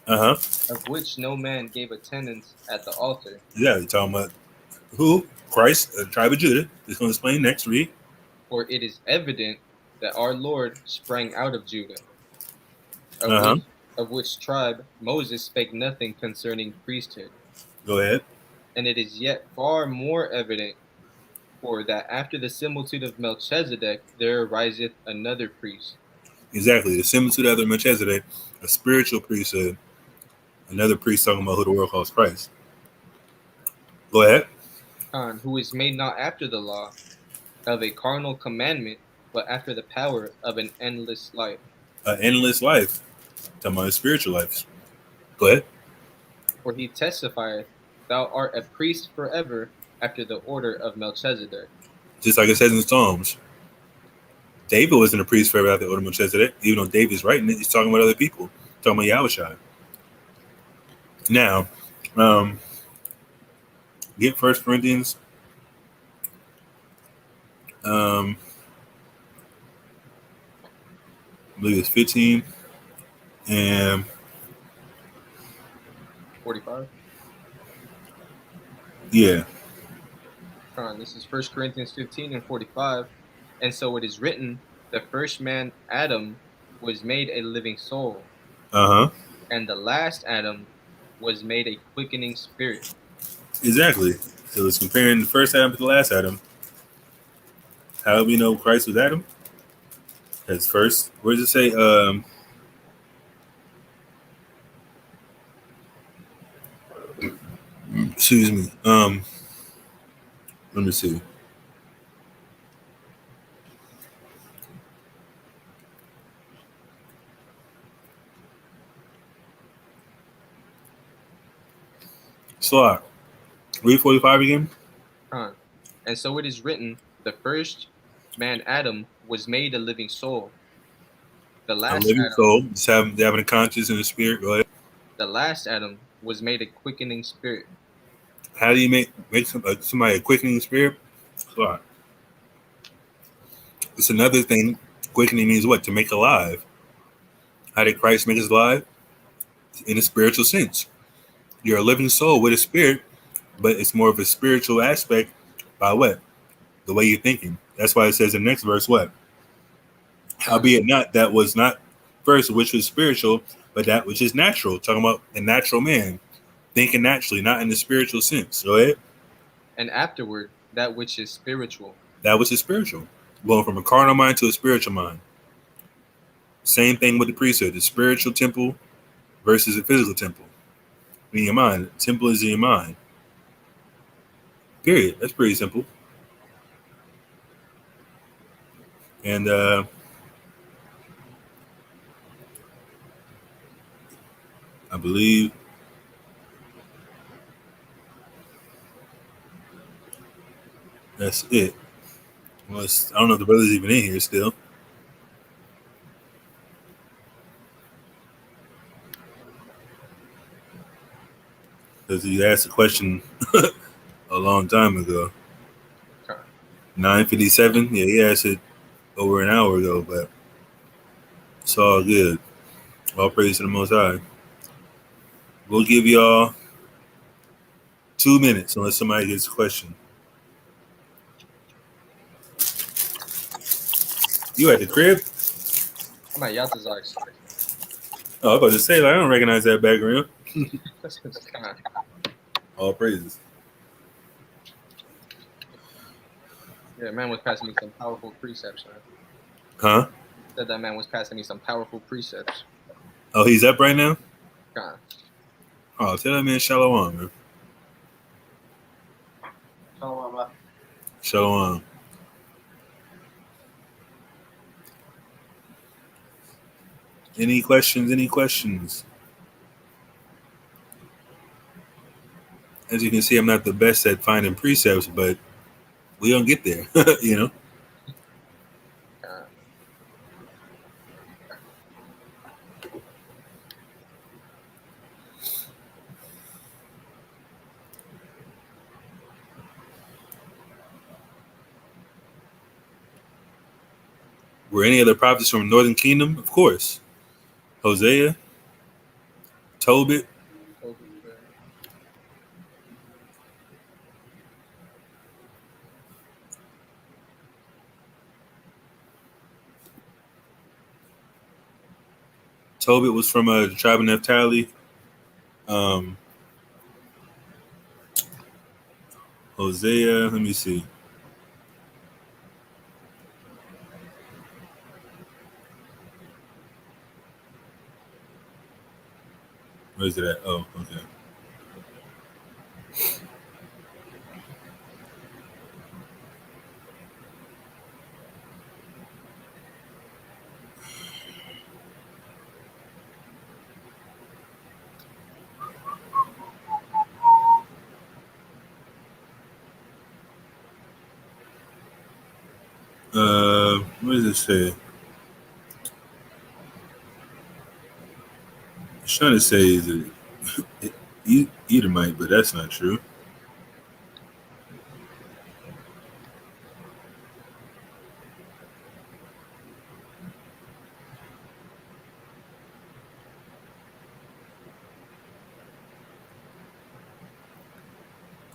Uh huh. of which no man gave attendance at the altar. Yeah, you're talking about who? Christ, the tribe of Judah. It's going to explain next. Read. For it is evident that our Lord sprang out of Judah, of Uh huh. which tribe Moses spake nothing concerning priesthood. Go ahead. And it is yet far more evident, for that after the similitude of Melchizedek there ariseth another priest, Exactly. The similitude of the Melchizedek, a spiritual priesthood. Another priest talking about who the world calls Christ. Go ahead. who is made not after the law of a carnal commandment, but after the power of an endless life. An endless life. Talking about spiritual life. Go ahead. For he testifieth, Thou art a priest forever after the order of Melchizedek. Just like it says in Psalms, David wasn't a priest forever after the order of Melchizedek, even though David's writing it. He's talking about other people. Talking about Yahushua. Now, um, get First Corinthians. Um, I believe it's 15. And 45. yeah. This is 1 Corinthians 15 and 45. And so it is written, the first man, Adam, was made a living soul, Uh huh. and the last Adam was made a quickening spirit. Exactly. So it's comparing the first Adam to the last Adam. How do we know Christ was Adam? Because first, where does it say? Excuse me. Let me see. So, read 45 again. And so it is written, the first man Adam was made a living soul. The A last living Adam, soul, just having a conscience and a spirit. Go ahead. the last Adam was made a quickening spirit. How do you make somebody a quickening spirit? So, it's another thing. Quickening means what? To make alive. How did Christ make us alive? In a spiritual sense. You're a living soul with a spirit, but it's more of a spiritual aspect by what? The way you're thinking. That's why it says in the next verse, what? Howbeit not that was not first which was spiritual, but that which is natural. Talking about the natural man, thinking naturally, not in the spiritual sense. Go ahead. And afterward, that which is spiritual. That which is spiritual. Going from a carnal mind to a spiritual mind. Same thing with the priesthood. The spiritual temple versus the physical temple. In your mind. The temple is in your mind. Period. That's pretty simple. And I believe that's it. Well, I don't know if the brother's even in here still. Because he asked a question a long time ago. 9:57. Yeah, he asked it over an hour ago, but it's all good. All praise to the Most High. We'll give y'all 2 minutes unless somebody gets a question. You at the crib? I'm at Yatazak's. Oh, I was about to say, like, I don't recognize that background. All praises. Yeah, man was passing me some powerful precepts, man. Huh? Said that man was passing me some powerful precepts. Oh, he's up right now? God. Oh, tell that man Shalom, man. Shalom. Shalom. Any questions? Any questions? As you can see, I'm not the best at finding precepts, but we don't get there, you know? Were any other prophets from Northern Kingdom? Of course. Hosea, Tobit. Tobit was from the tribe of Naphtali. Hosea, let me see. Where's it at? Oh, okay. What does it say? It's trying to say is it Edomite, but that's not true.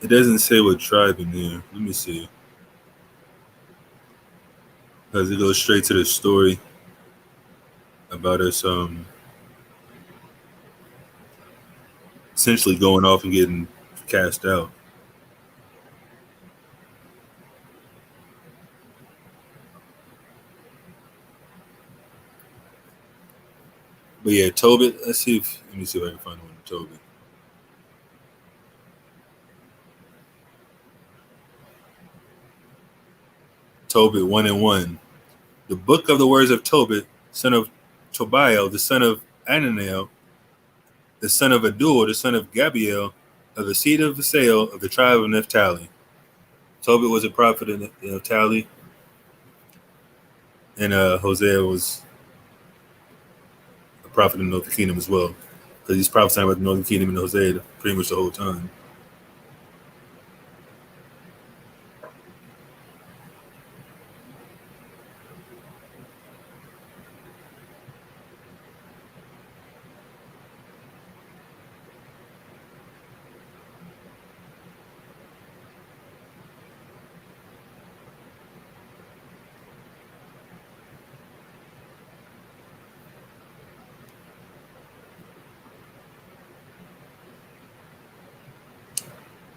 It doesn't say what tribe in there. Let me see. Because it goes straight to the story about us essentially going off and getting cast out. But yeah, Tobit. Let me see if I can find one. Tobit. Tobit 1:1. The book of the words of Tobit, son of Tobiel, the son of Ananiel, the son of Adul, the son of Gabriel, of the seed of Asahel of the tribe of Naphtali. Tobit was a prophet of Naphtali, and Hosea was a prophet in the northern kingdom as well, because he's prophesying about the northern kingdom in Hosea pretty much the whole time.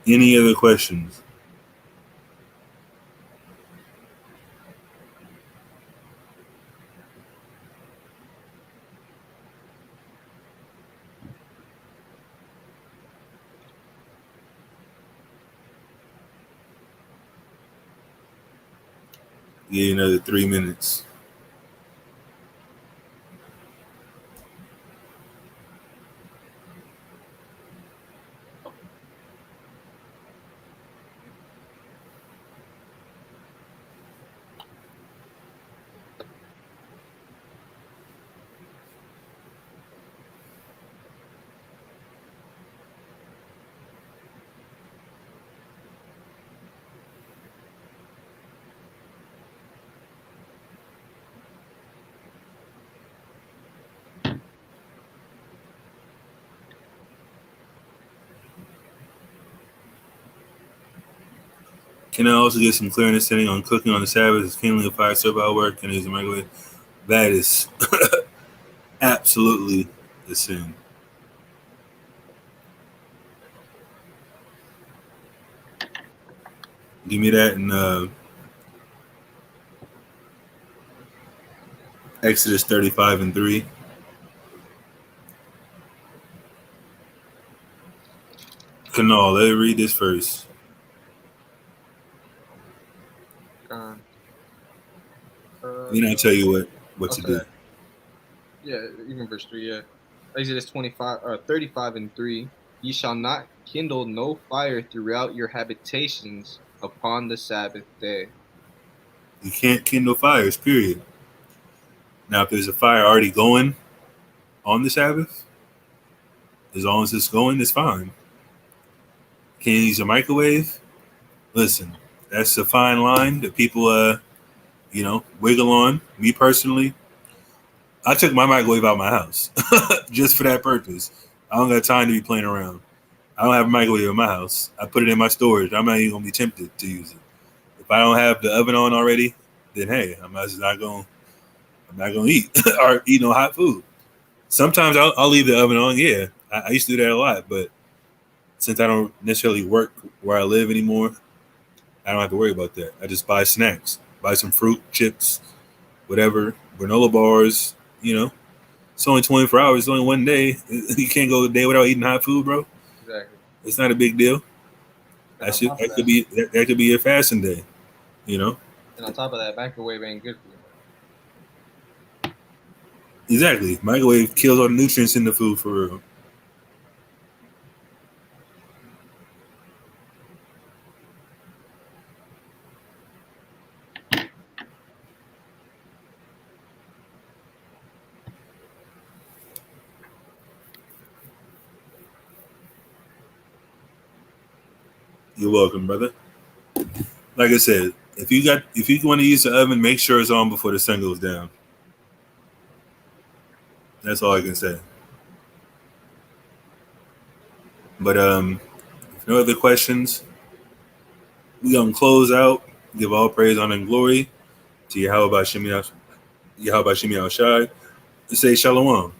Any other questions? Yeah, another 3 minutes. Can I also get some clear understanding on cooking on the Sabbath? Is kindling a fire servile work and using a microwave? That is absolutely a sin. Give me that in Exodus 35:3. Canal, let me read this first. Then I'll tell you what to do. Yeah, even verse 3, yeah. Exodus 35:3. Ye shall not kindle no fire throughout your habitations upon the Sabbath day. You can't kindle fires, period. Now, if there's a fire already going on the Sabbath, as long as it's going, it's fine. Can you use a microwave? Listen, that's a fine line that people, wiggle on. Me personally, I took my microwave out of my house just for that purpose. I don't got time to be playing around. I don't have a microwave in my house. I put it in my storage. I'm not even gonna be tempted to use it. If I don't have the oven on already, then hey, I'm not gonna eat or eat no hot food. Sometimes I'll leave the oven on. Yeah, I used to do that a lot, but since I don't necessarily work where I live anymore, I don't have to worry about that. I just buy snacks, buy some fruit, chips, whatever, granola bars. It's only 24 hours. It's only one day. You can't go a day without eating hot food, bro. Exactly. It's not a big deal. That could be your fasting day. And on top of that, microwave ain't good for you. Exactly. Microwave kills all the nutrients in the food for real. You're welcome, brother. Like I said, if you want to use the oven, make sure it's on before the sun goes down. That's all I can say. But if no other questions, we gonna close out. Give all praise, honor, and glory to Yahweh Shai. Say shalom.